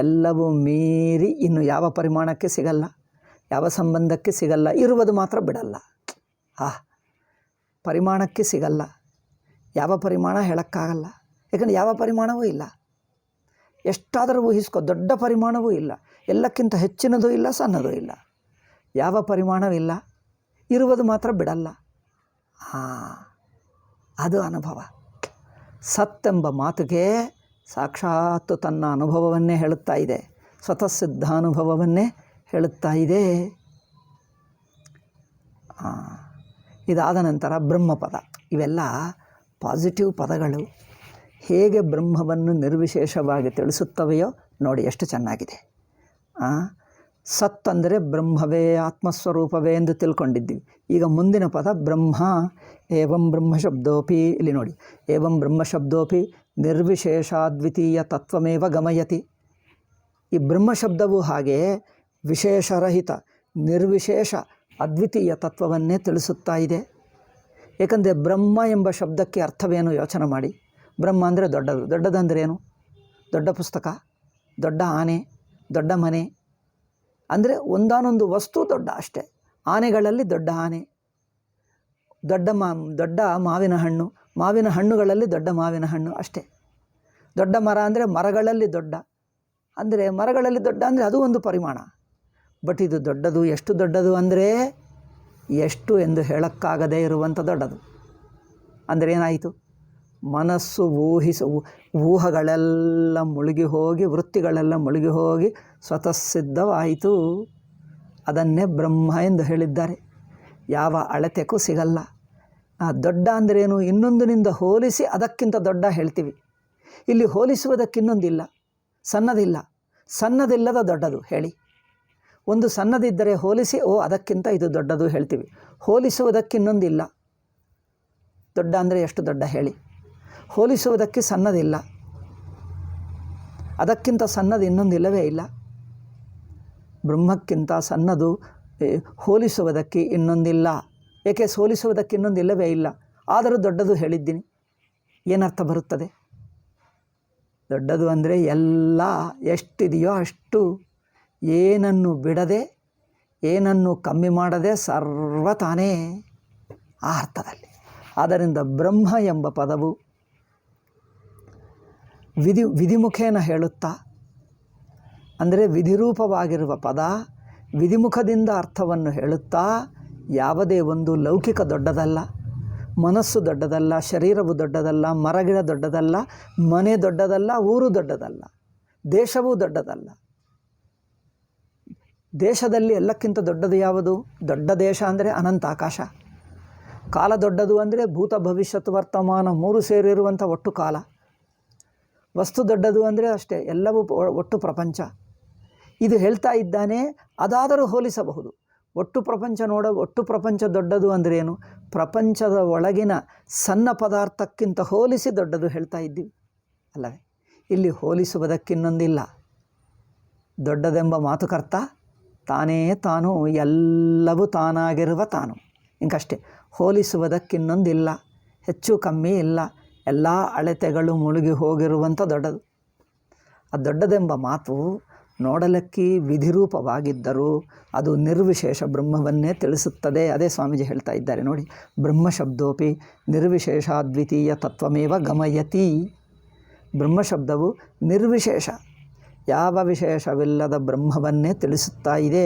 ಎಲ್ಲವೂ ಮೀರಿ ಇನ್ನು ಯಾವ ಪರಿಮಾಣಕ್ಕೆ ಸಿಗಲ್ಲ, ಯಾವ ಸಂಬಂಧಕ್ಕೆ ಸಿಗಲ್ಲ, ಇರುವುದು ಮಾತ್ರ ಬಿಡಲ್ಲ. ಪರಿಮಾಣಕ್ಕೆ ಸಿಗಲ್ಲ, ಯಾವ ಪರಿಮಾಣ ಹೇಳೋಕ್ಕಾಗಲ್ಲ, ಯಾಕಂದರೆ ಯಾವ ಪರಿಮಾಣವೂ ಇಲ್ಲ. ಎಷ್ಟಾದರೂ ಊಹಿಸ್ಕೊ, ದೊಡ್ಡ ಪರಿಮಾಣವೂ ಇಲ್ಲ, ಎಲ್ಲಕ್ಕಿಂತ ಹೆಚ್ಚಿನದೂ ಇಲ್ಲ, ಸಣ್ಣದೂ ಇಲ್ಲ, ಯಾವ ಪರಿಮಾಣವಿಲ್ಲ. ಇರುವುದು ಮಾತ್ರ ಬಿಡಲ್ಲ. ಅದು ಅನುಭವ. ಸತ್ತೆಂಬ ಮಾತಿಗೆ ಸಾಕ್ಷಾತ್ತು ತನ್ನ ಅನುಭವವನ್ನೇ ಹೇಳುತ್ತಾ ಇದೆ, ಸ್ವತಃ ಸಿದ್ಧಾನುಭವವನ್ನೇ ಹೇಳುತ್ತಾ ಇದೆ. ಇದಾದ ನಂತರ ಬ್ರಹ್ಮಪದ. ಇವೆಲ್ಲ ಪಾಸಿಟಿವ್ ಪದಗಳು. ಹೇಗೆ ಬ್ರಹ್ಮವನ್ನು ನಿರ್ವಿಶೇಷವಾಗಿ ತಿಳಿಸುತ್ತವೆಯೋ ನೋಡಿ, ಎಷ್ಟು ಚೆನ್ನಾಗಿದೆ. ಸತ್ ಅಂದರೆ ಬ್ರಹ್ಮವೇ, ಆತ್ಮಸ್ವರೂಪವೇ ಎಂದು ತಿಳ್ಕೊಂಡಿದ್ದೀವಿ. ಈಗ ಮುಂದಿನ ಪದ ಬ್ರಹ್ಮ. ಏವಂ ಬ್ರಹ್ಮಶಬ್ದೋಪಿ, ಇಲ್ಲಿ ನೋಡಿ, ಏವಂ ಬ್ರಹ್ಮಶಬ್ದೋಪಿ ನಿರ್ವಿಶೇಷಾದ್ವಿತೀಯ ತತ್ವಮೇವ ಗಮಯತಿ. ಈ ಬ್ರಹ್ಮಶಬ್ದವು ಹಾಗೆ ವಿಶೇಷರಹಿತ ನಿರ್ವಿಶೇಷ ಅದ್ವಿತೀಯ ತತ್ವವನ್ನೇ ತಿಳಿಸುತ್ತಾ ಇದೆ. ಏಕೆಂದರೆ ಬ್ರಹ್ಮ ಎಂಬ ಶಬ್ದಕ್ಕೆ ಅರ್ಥವೇನು ಯೋಚನೆ ಮಾಡಿ. ಬ್ರಹ್ಮ ಅಂದರೆ ದೊಡ್ಡದು. ದೊಡ್ಡದಂದರೆ ಏನು? ದೊಡ್ಡ ಪುಸ್ತಕ, ದೊಡ್ಡ ಆನೆ, ದೊಡ್ಡ ಮನೆ. ಅಂದರೆ ಒಂದಾನೊಂದು ವಸ್ತು ದೊಡ್ಡ ಅಷ್ಟೇ. ಆನೆಗಳಲ್ಲಿ ದೊಡ್ಡ ಆನೆ, ದೊಡ್ಡ ಮಾವಿನ ಹಣ್ಣು, ಮಾವಿನ ಹಣ್ಣುಗಳಲ್ಲಿ ದೊಡ್ಡ ಮಾವಿನ ಹಣ್ಣು ಅಷ್ಟೇ. ದೊಡ್ಡ ಮರ ಅಂದರೆ ಮರಗಳಲ್ಲಿ ದೊಡ್ಡ, ಅಂದರೆ ಮರಗಳಲ್ಲಿ ದೊಡ್ಡ ಅಂದರೆ ಅದು ಒಂದು ಪರಿಮಾಣ. ಬಟ್ ಇದು ದೊಡ್ಡದು. ಎಷ್ಟು ದೊಡ್ಡದು ಅಂದರೆ ಎಷ್ಟು ಎಂದು ಹೇಳಕ್ಕಾಗದೇ ಇರುವಂಥ ದೊಡ್ಡದು. ಅಂದರೆ ಏನಾಯಿತು? ಮನಸ್ಸು ಊಹಗಳೆಲ್ಲ ಮುಳುಗಿ ಹೋಗಿ, ವೃತ್ತಿಗಳೆಲ್ಲ ಮುಳುಗಿ ಹೋಗಿ ಸ್ವತಃ ಸಿದ್ಧವಾಯಿತು. ಅದನ್ನೇ ಬ್ರಹ್ಮ ಎಂದು ಹೇಳಿದ್ದಾರೆ. ಯಾವ ಅಳತೆಗೂ ಸಿಗಲ್ಲ. ದೊಡ್ಡ ಅಂದ್ರೇನು? ಇನ್ನೊಂದಿನಿಂದ ಹೋಲಿಸಿ ಅದಕ್ಕಿಂತ ದೊಡ್ಡ ಹೇಳ್ತೀವಿ. ಇಲ್ಲಿ ಹೋಲಿಸುವುದಕ್ಕಿನ್ನೊಂದಿಲ್ಲ, ಸಣ್ಣದಿಲ್ಲ. ಸಣ್ಣದಿಲ್ಲದ ದೊಡ್ಡದು ಹೇಳಿ. ಒಂದು ಸಣ್ಣದಿದ್ದರೆ ಹೋಲಿಸಿ ಅದಕ್ಕಿಂತ ಇದು ದೊಡ್ಡದು ಹೇಳ್ತೀವಿ. ಹೋಲಿಸುವುದಕ್ಕಿನ್ನೊಂದಿಲ್ಲ. ದೊಡ್ಡ ಅಂದರೆ ಎಷ್ಟು ದೊಡ್ಡ ಹೇಳಿ. ಹೋಲಿಸುವುದಕ್ಕೆ ಸಣ್ಣದಿಲ್ಲ, ಅದಕ್ಕಿಂತ ಸಣ್ಣದು ಇನ್ನೊಂದಿಲ್ಲವೇ ಇಲ್ಲ. ಬ್ರಹ್ಮಕ್ಕಿಂತ ಸಣ್ಣದು ಹೋಲಿಸುವುದಕ್ಕೆ ಇನ್ನೊಂದಿಲ್ಲ. ಏಕೆ? ಹೋಲಿಸುವುದಕ್ಕೆ ಇನ್ನೊಂದಿಲ್ಲವೇ ಇಲ್ಲ. ಆದರೂ ದೊಡ್ಡದು ಹೇಳಿದ್ದೀನಿ. ಏನರ್ಥ ಬರುತ್ತದೆ? ದೊಡ್ಡದು ಅಂದರೆ ಎಲ್ಲ ಎಷ್ಟಿದೆಯೋ ಅಷ್ಟು, ಏನನ್ನು ಬಿಡದೆ, ಏನನ್ನು ಕಮ್ಮಿ ಮಾಡದೆ ಸರ್ವ ತಾನೇ ಆ ಅರ್ಥದಲ್ಲಿ. ಆದ್ದರಿಂದ ಬ್ರಹ್ಮ ಎಂಬ ಪದವು ವಿಧಿಮುಖೇನ ಹೇಳುತ್ತಾ, ಅಂದರೆ ವಿಧಿರೂಪವಾಗಿರುವ ಪದ ವಿಧಿಮುಖದಿಂದ ಅರ್ಥವನ್ನು ಹೇಳುತ್ತಾ, ಯಾವುದೇ ಒಂದು ಲೌಕಿಕ ದೊಡ್ಡದಲ್ಲ, ಮನಸ್ಸು ದೊಡ್ಡದಲ್ಲ, ಶರೀರವು ದೊಡ್ಡದಲ್ಲ, ಮರಗಿಡ ದೊಡ್ಡದಲ್ಲ, ಮನೆ ದೊಡ್ಡದಲ್ಲ, ಊರು ದೊಡ್ಡದಲ್ಲ, ದೇಶವೂ ದೊಡ್ಡದಲ್ಲ. ದೇಶದಲ್ಲಿ ಎಲ್ಲಕ್ಕಿಂತ ದೊಡ್ಡದು ಯಾವುದು? ದೊಡ್ಡ ದೇಶ ಅಂದರೆ ಅನಂತ ಆಕಾಶ. ಕಾಲ ದೊಡ್ಡದು ಅಂದರೆ ಭೂತ ಭವಿಷ್ಯತ್ ವರ್ತಮಾನ ಮೂರು ಸೇರಿರುವಂಥ ಒಟ್ಟು ಕಾಲ. ವಸ್ತು ದೊಡ್ಡದು ಅಂದರೆ ಅಷ್ಟೇ, ಎಲ್ಲವೂ ಒಟ್ಟು ಪ್ರಪಂಚ. ಇದು ಹೇಳ್ತಾ ಇದ್ದಾನೆ. ಅದಾದರೂ ಹೋಲಿಸಬಹುದು. ಒಟ್ಟು ಪ್ರಪಂಚ ದೊಡ್ಡದು ಅಂದ್ರೇನು? ಪ್ರಪಂಚದ ಒಳಗಿನ ಸಣ್ಣ ಪದಾರ್ಥಕ್ಕಿಂತ ಹೋಲಿಸಿ ದೊಡ್ಡದು ಹೇಳ್ತಾ ಇದ್ದೀವಿ ಅಲ್ಲವೇ? ಇಲ್ಲಿ ಹೋಲಿಸುವುದಕ್ಕಿನ್ನೊಂದಿಲ್ಲ. ದೊಡ್ಡದೆಂಬ ಮಾತುಕರ್ತ ತಾನೇ ತಾನು, ಎಲ್ಲವೂ ತಾನಾಗಿರುವ ತಾನು. ಇಂಕಷ್ಟೇ. ಹೋಲಿಸುವುದಕ್ಕಿನ್ನೊಂದಿಲ್ಲ, ಹೆಚ್ಚು ಕಮ್ಮಿ ಇಲ್ಲ. ಎಲ್ಲ ಅಳತೆಗಳು ಮುಳುಗಿ ಹೋಗಿರುವಂಥ ದೊಡ್ಡದು. ಆ ದೊಡ್ಡದೆಂಬ ಮಾತು ನೋಡಲಿಕ್ಕೆ ವಿಧಿರೂಪವಾಗಿದ್ದರೂ ಅದು ನಿರ್ವಿಶೇಷ ಬ್ರಹ್ಮವನ್ನೇ ತಿಳಿಸುತ್ತದೆ. ಅದೇ ಸ್ವಾಮೀಜಿ ಹೇಳ್ತಾ ಇದ್ದಾರೆ ನೋಡಿ, ಬ್ರಹ್ಮಶಬ್ದೋಪಿ ನಿರ್ವಿಶೇಷಾದ್ವಿತೀಯ ತತ್ವಮೇವ ಗಮಯತಿ. ಬ್ರಹ್ಮಶಬ್ದವು ನಿರ್ವಿಶೇಷ, ಯಾವ ವಿಶೇಷವಿಲ್ಲದ ಬ್ರಹ್ಮವನ್ನೇ ತಿಳಿಸುತ್ತಾ ಇದೆ.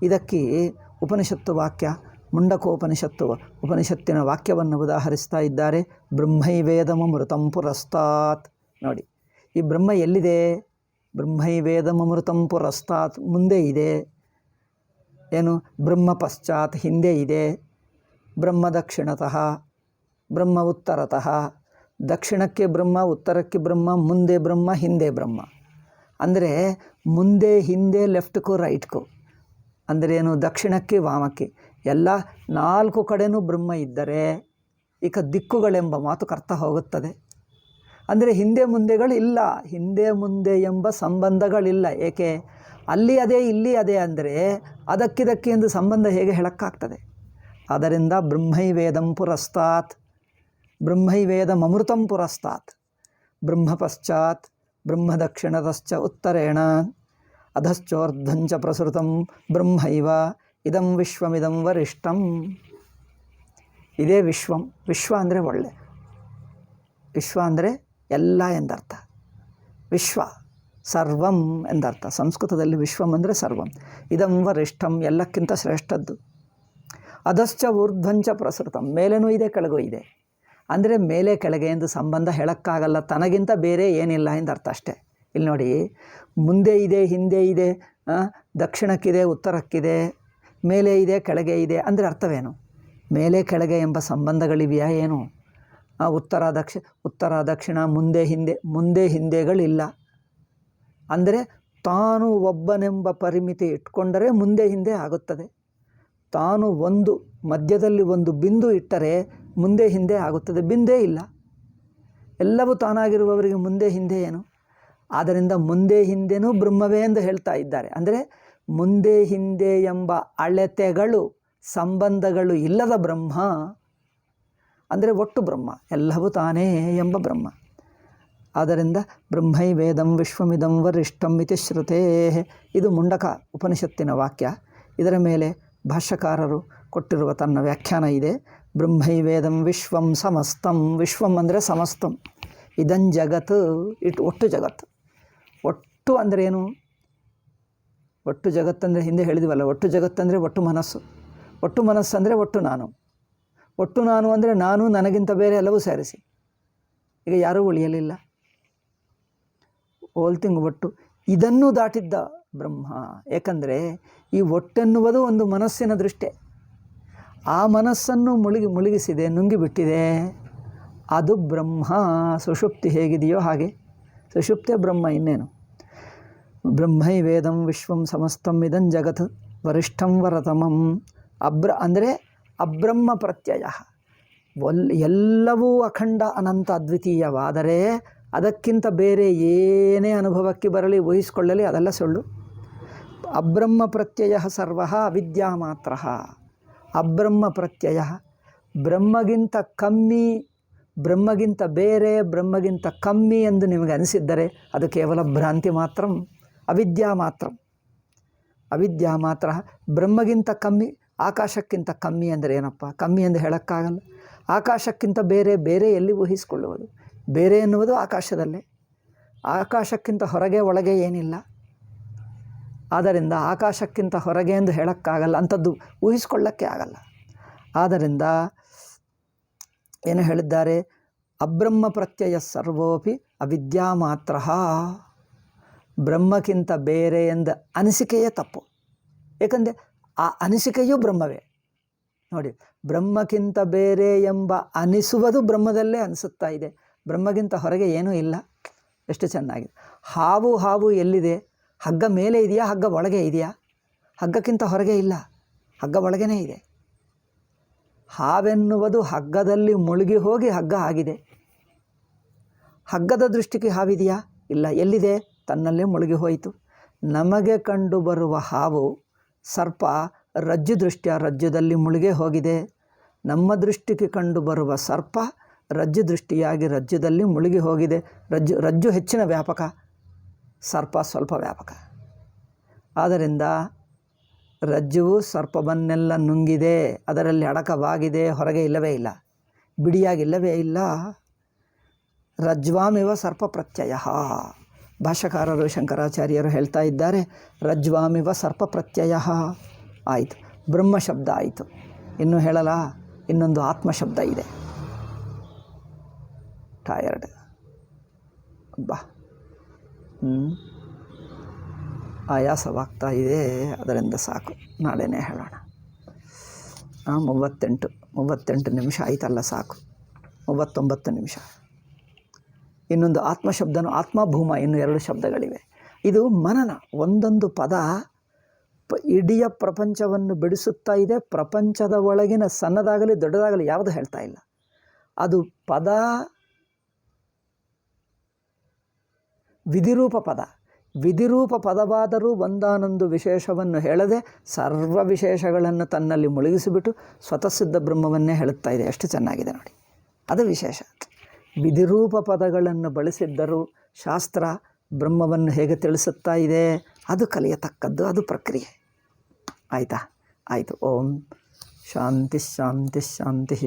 ಇದಕ್ಕೆ ಉಪನಿಷತ್ತು ವಾಕ್ಯ, ಉಪನಿಷತ್ತಿನ ವಾಕ್ಯವನ್ನು ಉದಾಹರಿಸ್ತಾ ಇದ್ದಾರೆ. ಬ್ರಹ್ಮೈವೇದಮೃತಂ ಪುರಸ್ತಾತ್. ನೋಡಿ, ಈ ಬ್ರಹ್ಮ ಎಲ್ಲಿದೆ? ಬ್ರಹ್ಮೈವೇದಮೃತಂ ಪುರಸ್ತಾತ್ ಮುಂದೆ ಇದೆ. ಏನು? ಬ್ರಹ್ಮ ಪಶ್ಚಾತ್ ಹಿಂದೆ ಇದೆ. ಬ್ರಹ್ಮ ದಕ್ಷಿಣತಃ, ಬ್ರಹ್ಮ ಉತ್ತರತಃ. ದಕ್ಷಿಣಕ್ಕೆ ಬ್ರಹ್ಮ, ಉತ್ತರಕ್ಕೆ ಬ್ರಹ್ಮ, ಮುಂದೆ ಬ್ರಹ್ಮ, ಹಿಂದೆ ಬ್ರಹ್ಮ. ಅಂದರೆ ಮುಂದೆ ಹಿಂದೆ ಲೆಫ್ಟ್ಗೂ ರೈಟ್ಗೂ. ಅಂದರೆ ಏನು? ದಕ್ಷಿಣಕ್ಕೆ ವಾಮಕ್ಕೆ ಎಲ್ಲ ನಾಲ್ಕು ಕಡೆನೂ ಬ್ರಹ್ಮ ಇದ್ದರೆ ಈಗ ದಿಕ್ಕುಗಳೆಂಬ ಮಾತು ಅರ್ಥ ಹೋಗುತ್ತದೆ. ಅಂದರೆ ಹಿಂದೆ ಮುಂದೆಗಳಿಲ್ಲ, ಹಿಂದೆ ಮುಂದೆ ಎಂಬ ಸಂಬಂಧಗಳಿಲ್ಲ. ಏಕೆ? ಅಲ್ಲಿ ಅದೇ ಇಲ್ಲಿ ಅದೇ ಅಂದರೆ ಅದಕ್ಕಿದಕ್ಕೆ ಎಂದು ಸಂಬಂಧ ಹೇಗೆ ಹೇಳಕ್ಕಾಗ್ತದೆ? ಆದ್ದರಿಂದ ಬ್ರಹ್ಮೈವೇದಂ ಪುರಸ್ತಾತ್, ಬ್ರಹ್ಮೈವೇದಮೃತಂ ಪುರಸ್ತಾತ್, ಬ್ರಹ್ಮ ಪಶ್ಚಾತ್, ಬ್ರಹ್ಮ ದಕ್ಷಿಣತಶ್ಚ ಉತ್ತರೇಣ, ಅಧಶ್ಚೋರ್ಧಂಚ ಪ್ರಸೃತಂ ಬ್ರಹ್ಮೈವ ಇದಂ ವಿಶ್ವಮಿದಂ ವರಿಷ್ಠಂ. ಇದೇ ವಿಶ್ವಂ. ವಿಶ್ವ ಅಂದರೆ ಒಳ್ಳೆ, ವಿಶ್ವ ಅಂದರೆ ಎಲ್ಲ ಎಂದರ್ಥ. ವಿಶ್ವ ಸರ್ವಂ ಎಂದರ್ಥ. ಸಂಸ್ಕೃತದಲ್ಲಿ ವಿಶ್ವಂ ಅಂದರೆ ಸರ್ವಂ. ಇದಂ ವರಿಷ್ಠಂ, ಎಲ್ಲಕ್ಕಿಂತ ಶ್ರೇಷ್ಠದ್ದು. ಅಧಶ್ಚ ಊರ್ಧ್ವಂಚ ಪ್ರಸೃತಂ, ಮೇಲೇನೂ ಇದೆ ಕೆಳಗೂ ಇದೆ. ಅಂದರೆ ಮೇಲೆ ಕೆಳಗೆ ಎಂದು ಸಂಬಂಧ ಹೇಳೋಕ್ಕಾಗಲ್ಲ, ತನಗಿಂತ ಬೇರೆ ಏನಿಲ್ಲ ಎಂದರ್ಥ ಅಷ್ಟೇ. ಇಲ್ಲಿ ನೋಡಿ, ಮುಂದೆ ಇದೆ, ಹಿಂದೆ ಇದೆ, ದಕ್ಷಿಣಕ್ಕಿದೆ, ಉತ್ತರಕ್ಕಿದೆ, ಮೇಲೆ ಇದೆ, ಕೆಳಗೆ ಇದೆ ಅಂದರೆ ಅರ್ಥವೇನು? ಮೇಲೆ ಕೆಳಗೆ ಎಂಬ ಸಂಬಂಧಗಳಿವೆಯಾ ಏನು? ಉತ್ತರ ದಕ್ಷಿಣ, ಮುಂದೆ ಹಿಂದೆಗಳಿಲ್ಲ. ಅಂದರೆ ತಾನು ಒಬ್ಬನೆಂಬ ಪರಿಮಿತಿ ಇಟ್ಕೊಂಡರೆ ಮುಂದೆ ಹಿಂದೆ ಆಗುತ್ತದೆ. ತಾನು ಮಧ್ಯದಲ್ಲಿ ಒಂದು ಬಿಂದು ಇಟ್ಟರೆ ಮುಂದೆ ಹಿಂದೆ ಆಗುತ್ತದೆ. ಬಿಂದೇ ಇಲ್ಲ, ಎಲ್ಲವೂ ತಾನಾಗಿರುವವರಿಗೆ ಮುಂದೆ ಹಿಂದೆ ಏನು? ಆದ್ದರಿಂದ ಮುಂದೆ ಹಿಂದೆನೂ ಬ್ರಹ್ಮವೇ ಎಂದು ಹೇಳ್ತಾ ಇದ್ದಾರೆ. ಅಂದರೆ ಮುಂದೆ ಹಿಂದೆ ಎಂಬ ಅಳತೆಗಳು, ಸಂಬಂಧಗಳು ಇಲ್ಲದ ಬ್ರಹ್ಮ ಅಂದರೆ ಒಟ್ಟು ಬ್ರಹ್ಮ, ಎಲ್ಲವೂ ತಾನೇ ಎಂಬ ಬ್ರಹ್ಮ. ಆದ್ದರಿಂದ ಬ್ರಹ್ಮೈವೇದಂ ವಿಶ್ವಮಿದಂ ವರಿಷ್ಠಂ ಇತಿ ಶ್ರುತೇ. ಇದು ಮುಂಡಕ ಉಪನಿಷತ್ತಿನ ವಾಕ್ಯ. ಇದರ ಮೇಲೆ ಭಾಷ್ಯಕಾರರು ಕೊಟ್ಟಿರುವ ತನ್ನ ವ್ಯಾಖ್ಯಾನ ಇದೆ. ಬ್ರಹ್ಮೈವೇದಂ ವಿಶ್ವಂ ಸಮಸ್ತಂ, ವಿಶ್ವಂ ಅಂದರೆ ಸಮಸ್ತಂ, ಇದಂ ಜಗತ್, ಒಟ್ಟು ಜಗತ್ತು. ಒಟ್ಟು ಅಂದರೆ ಏನು? ಒಟ್ಟು ಜಗತ್ತಂದರೆ ಹಿಂದೆ ಹೇಳಿದ್ವಲ್ಲ, ಒಟ್ಟು ಜಗತ್ತಂದರೆ ಒಟ್ಟು ಮನಸ್ಸು. ಒಟ್ಟು ಮನಸ್ಸಂದರೆ ಒಟ್ಟು ನಾನು. ಒಟ್ಟು ನಾನು ಅಂದರೆ ನಾನು, ನನಗಿಂತ ಬೇರೆ ಎಲ್ಲವೂ ಸೇರಿಸಿ. ಈಗ ಯಾರೂ ಉಳಿಯಲಿಲ್ಲ, ಓಲ್ತಿಂಗ್ ಒಟ್ಟು. ಇದನ್ನು ದಾಟಿದ್ದ ಬ್ರಹ್ಮ. ಏಕೆಂದರೆ ಈ ಒಟ್ಟೆನ್ನುವುದು ಒಂದು ಮನಸ್ಸಿನ ದೃಷ್ಟಿ. ಆ ಮನಸ್ಸನ್ನು ಮುಳುಗಿಸಿದೆ, ನುಂಗಿಬಿಟ್ಟಿದೆ. ಅದು ಬ್ರಹ್ಮ. ಸುಷುಪ್ತಿ ಹೇಗಿದೆಯೋ ಹಾಗೆ ಸುಷುಪ್ತಿಯ ಬ್ರಹ್ಮ, ಇನ್ನೇನು. ಬ್ರಹ್ಮೈವೇದಂ ವಿಶ್ವಂ ಸಮಸ್ತಂ ಇದಂ ಜಗತ್ ವರಿಷ್ಠಂ ವರತಮಂ. ಅಂದರೆ ಅಬ್ರಹ್ಮ ಪ್ರತ್ಯಯ. ಎಲ್ಲವೂ ಅಖಂಡ ಅನಂತ ಅದ್ವಿತೀಯವಾದರೆ ಅದಕ್ಕಿಂತ ಬೇರೆ ಏನೇ ಅನುಭವಕ್ಕೆ ಬರಲಿ, ಊಹಿಸಿಕೊಳ್ಳಲಿ, ಅದೆಲ್ಲ ಸುಳ್ಳು. ಅಬ್ರಹ್ಮ ಪ್ರತ್ಯಯ ಸರ್ವ ಅವಿದ್ಯಾ ಮಾತ್ರ. ಅಬ್ರಹ್ಮ ಪ್ರತ್ಯಯ, ಬ್ರಹ್ಮಗಿಂತ ಕಮ್ಮಿ, ಬ್ರಹ್ಮಗಿಂತ ಬೇರೆ, ಬ್ರಹ್ಮಗಿಂತ ಕಮ್ಮಿ ಎಂದು ನಿಮಗೆ ಅನಿಸಿದ್ದರೆ ಅದು ಕೇವಲ ಭ್ರಾಂತಿ ಮಾತ್ರ, ಅವಿದ್ಯಾ ಮಾತ್ರ. ಅವಿದ್ಯಾ ಮಾತ್ರ. ಬ್ರಹ್ಮಗಿಂತ ಕಮ್ಮಿ, ಆಕಾಶಕ್ಕಿಂತ ಕಮ್ಮಿ ಅಂದರೆ ಏನಪ್ಪ? ಕಮ್ಮಿ ಎಂದು ಹೇಳೋಕ್ಕಾಗಲ್ಲ. ಆಕಾಶಕ್ಕಿಂತ ಬೇರೆ ಎಲ್ಲಿ ಊಹಿಸಿಕೊಳ್ಳುವುದು? ಬೇರೆ ಎನ್ನುವುದು ಆಕಾಶದಲ್ಲೇ. ಆಕಾಶಕ್ಕಿಂತ ಹೊರಗೆ ಒಳಗೆ ಏನಿಲ್ಲ. ಆದ್ದರಿಂದ ಆಕಾಶಕ್ಕಿಂತ ಹೊರಗೆ ಎಂದು ಹೇಳೋಕ್ಕಾಗಲ್ಲ, ಅಂಥದ್ದು ಊಹಿಸ್ಕೊಳ್ಳೋಕ್ಕೆ ಆಗಲ್ಲ. ಆದ್ದರಿಂದ ಏನು ಹೇಳಿದ್ದಾರೆ? ಅಬ್ರಹ್ಮ ಪ್ರತ್ಯಯ ಸರ್ವೋಪಿ ಅವಿದ್ಯಾ ಮಾತ್ರ. ಬ್ರಹ್ಮಕ್ಕಿಂತ ಬೇರೆ ಎಂದ ಅನಿಸಿಕೆಯೇ ತಪ್ಪು. ಏಕೆಂದರೆ ಆ ಅನಿಸಿಕೆಯೂ ಬ್ರಹ್ಮವೇ. ನೋಡಿ, ಬ್ರಹ್ಮಕ್ಕಿಂತ ಬೇರೆ ಎಂಬ ಅನಿಸುವುದು ಬ್ರಹ್ಮದಲ್ಲೇ ಅನಿಸುತ್ತಾ ಇದೆ. ಬ್ರಹ್ಮಗಿಂತ ಹೊರಗೆ ಏನೂ ಇಲ್ಲ. ಎಷ್ಟು ಚೆನ್ನಾಗಿದೆ. ಹಾವು ಎಲ್ಲಿದೆ? ಹಗ್ಗ ಮೇಲೆ ಇದೆಯಾ, ಹಗ್ಗ ಒಳಗೆ ಇದೆಯಾ? ಹಗ್ಗಕ್ಕಿಂತ ಹೊರಗೆ ಇಲ್ಲ, ಹಗ್ಗ ಒಳಗೇ ಇದೆ. ಹಾವೆನ್ನುವುದು ಹಗ್ಗದಲ್ಲಿ ಮುಳುಗಿ ಹೋಗಿ ಹಗ್ಗ ಆಗಿದೆ. ಹಗ್ಗದ ದೃಷ್ಟಿಗೆ ಹಾವಿದೆಯಾ? ಇಲ್ಲ. ಎಲ್ಲಿದೆ? ತನ್ನಲ್ಲೇ ಮುಳುಗಿ ಹೋಯಿತು. ನಮಗೆ ಕಂಡು ಬರುವ ಹಾವು, ಸರ್ಪ ರಜ್ಜು ದೃಷ್ಟಿಯ ರಜ್ಜುದಲ್ಲಿ ಮುಳುಗೇ ಹೋಗಿದೆ. ನಮ್ಮ ದೃಷ್ಟಿಗೆ ಕಂಡು ಬರುವ ಸರ್ಪ ರಜ್ಜು ದೃಷ್ಟಿಯಾಗಿ ರಜ್ಜುದಲ್ಲಿ ಮುಳುಗಿ ಹೋಗಿದೆ. ರಜ್ಜು ಹೆಚ್ಚಿನ ವ್ಯಾಪಕ, ಸರ್ಪ ಸ್ವಲ್ಪ ವ್ಯಾಪಕ. ಆದ್ದರಿಂದ ರಜ್ಜುವು ಸರ್ಪವನ್ನೆಲ್ಲ ನುಂಗಿದೆ, ಅದರಲ್ಲಿ ಅಡಕವಾಗಿದೆ, ಹೊರಗೆ ಇಲ್ಲವೇ ಇಲ್ಲ, ಬಿಡಿಯಾಗಿಲ್ಲವೇ ಇಲ್ಲ. ರಜ್ವಾಮಿವ ಸರ್ಪ ಪ್ರತ್ಯಯ. ಭಾಷ್ಯಕಾರರು ಶಂಕರಾಚಾರ್ಯರು ಹೇಳ್ತಾ ಇದ್ದಾರೆ, ರಜ್ವಾಮಿವ ಸರ್ಪ ಪ್ರತ್ಯಯ. ಆಯಿತು, ಬ್ರಹ್ಮ ಶಬ್ದ ಆಯಿತು. ಇನ್ನೂ ಹೇಳಲ್ಲ, ಇನ್ನೊಂದು ಆತ್ಮ ಶಬ್ದ ಇದೆ. ಟಯರ್ಡ್ ಬಾ, ಆಯಾಸವಾಗ್ತಾ ಇದೆ, ಅದರಿಂದ ಸಾಕು, ನಾಳೆನೇ ಹೇಳೋಣ. 38 ನಿಮಿಷ ಆಯ್ತಲ್ಲ, ಸಾಕು. 39 ನಿಮಿಷ. ಇನ್ನೊಂದು ಆತ್ಮ ಶಬ್ದನು, ಆತ್ಮಭೂಮ, ಇನ್ನೂ 2 ಶಬ್ದಗಳಿವೆ. ಇದು ಮನನ. ಒಂದೊಂದು ಪದ ಇಡೀ ಪ್ರಪಂಚವನ್ನು ಬಿಡಿಸುತ್ತಾ ಇದೆ. ಪ್ರಪಂಚದ ಒಳಗಿನ ಸಣ್ಣದಾಗಲಿ ದೊಡ್ಡದಾಗಲಿ ಯಾವುದು ಹೇಳ್ತಾ ಇಲ್ಲ. ಅದು ಪದ ವಿಧಿರೂಪ ಪದ. ವಿಧಿರೂಪ ಪದವಾದರೂ ಒಂದಾನೊಂದು ವಿಶೇಷವನ್ನು ಹೇಳದೆ ಸರ್ವ ವಿಶೇಷಗಳನ್ನು ತನ್ನಲ್ಲಿ ಮುಳುಗಿಸಿಬಿಟ್ಟು ಸ್ವತಃಸಿದ್ಧ ಬ್ರಹ್ಮವನ್ನೇ ಹೇಳುತ್ತಾ ಇದೆ. ಎಷ್ಟು ಚೆನ್ನಾಗಿದೆ ನೋಡಿ, ಅದು ವಿಶೇಷ. ವಿಧಿರೂಪ ಪದಗಳನ್ನು ಬಳಸಿದ್ದರೂ ಶಾಸ್ತ್ರ ಬ್ರಹ್ಮವನ್ನು ಹೇಗೆ ತಿಳಿಸುತ್ತಾ ಇದೆ, ಅದು ಕಲಿಯತಕ್ಕದ್ದು, ಅದು ಪ್ರಕ್ರಿಯೆ. ಆಯಿತಾ? ಆಯಿತು. ಓಂ ಶಾಂತಿ ಶಾಂತಿ ಶಾಂತಿ.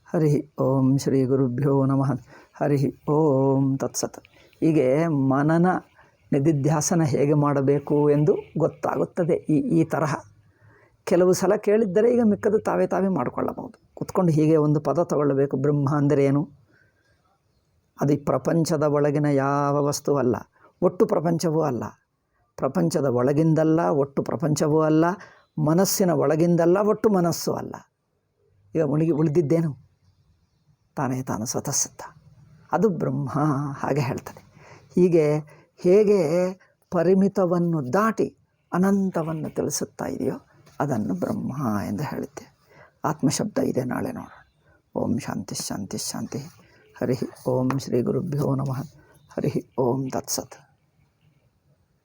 ಹರಿ ಓಂ ಶ್ರೀ ಗುರುಭ್ಯೋ ನಮಃ. ಹರಿ ಓಂ ತತ್ಸತ್. ಹೀಗೆ ಮನನ ನಿಧಿಧ್ಯಾಸನ ಹೇಗೆ ಮಾಡಬೇಕು ಎಂದು ಗೊತ್ತಾಗುತ್ತದೆ ಈ ತರಹ. ಕೆಲವು ಸಲ ಕೇಳಿದ್ದರೆ ಈಗ ಮಿಕ್ಕದು ತಾವೇ ಮಾಡಿಕೊಳ್ಳಬಹುದು. ಕುತ್ಕೊಂಡು ಹೀಗೆ ಒಂದು ಪದ ತಗೊಳ್ಳಬೇಕು. ಬ್ರಹ್ಮ ಅಂದರೆ ಏನು? ಅದು ಈ ಪ್ರಪಂಚದ ಒಳಗಿನ ಯಾವ ವಸ್ತುವಲ್ಲ, ಒಟ್ಟು ಪ್ರಪಂಚವೂ ಅಲ್ಲ. ಪ್ರಪಂಚದ ಒಳಗಿಂದಲ್ಲ, ಒಟ್ಟು ಪ್ರಪಂಚವೂ ಅಲ್ಲ. ಮನಸ್ಸಿನ ಒಳಗಿಂದಲ್ಲ, ಒಟ್ಟು ಮನಸ್ಸು ಅಲ್ಲ. ಈಗ ಉಳಿದಿದ್ದೇನು? ತಾನೇ ತಾನು ಸ್ವತಃಸಿದ್ಧ, ಅದು ಬ್ರಹ್ಮ. ಹಾಗೆ ಹೇಳ್ತದೆ. ಹೀಗೆ ಹೇಗೆ ಪರಿಮಿತವನ್ನು ದಾಟಿ ಅನಂತವನ್ನು ತಿಳಿಸುತ್ತಾ ಇದೆಯೋ ಅದನ್ನು ಬ್ರಹ್ಮ ಎಂದು ಹೇಳಿದ್ದೆ. ಆತ್ಮಶಬ್ದ ಇದೆ, ನಾಳೆ ನೋಡೋಣ. ಓಂ ಶಾಂತಿ ಶಾಂತಿ ಶಾಂತಿ. ಹರಿ ಓಂ ಶ್ರೀ ಗುರುಭ್ಯೋ ನಮಃ. ಹರಿ ಓಂ ತತ್ಸತ್.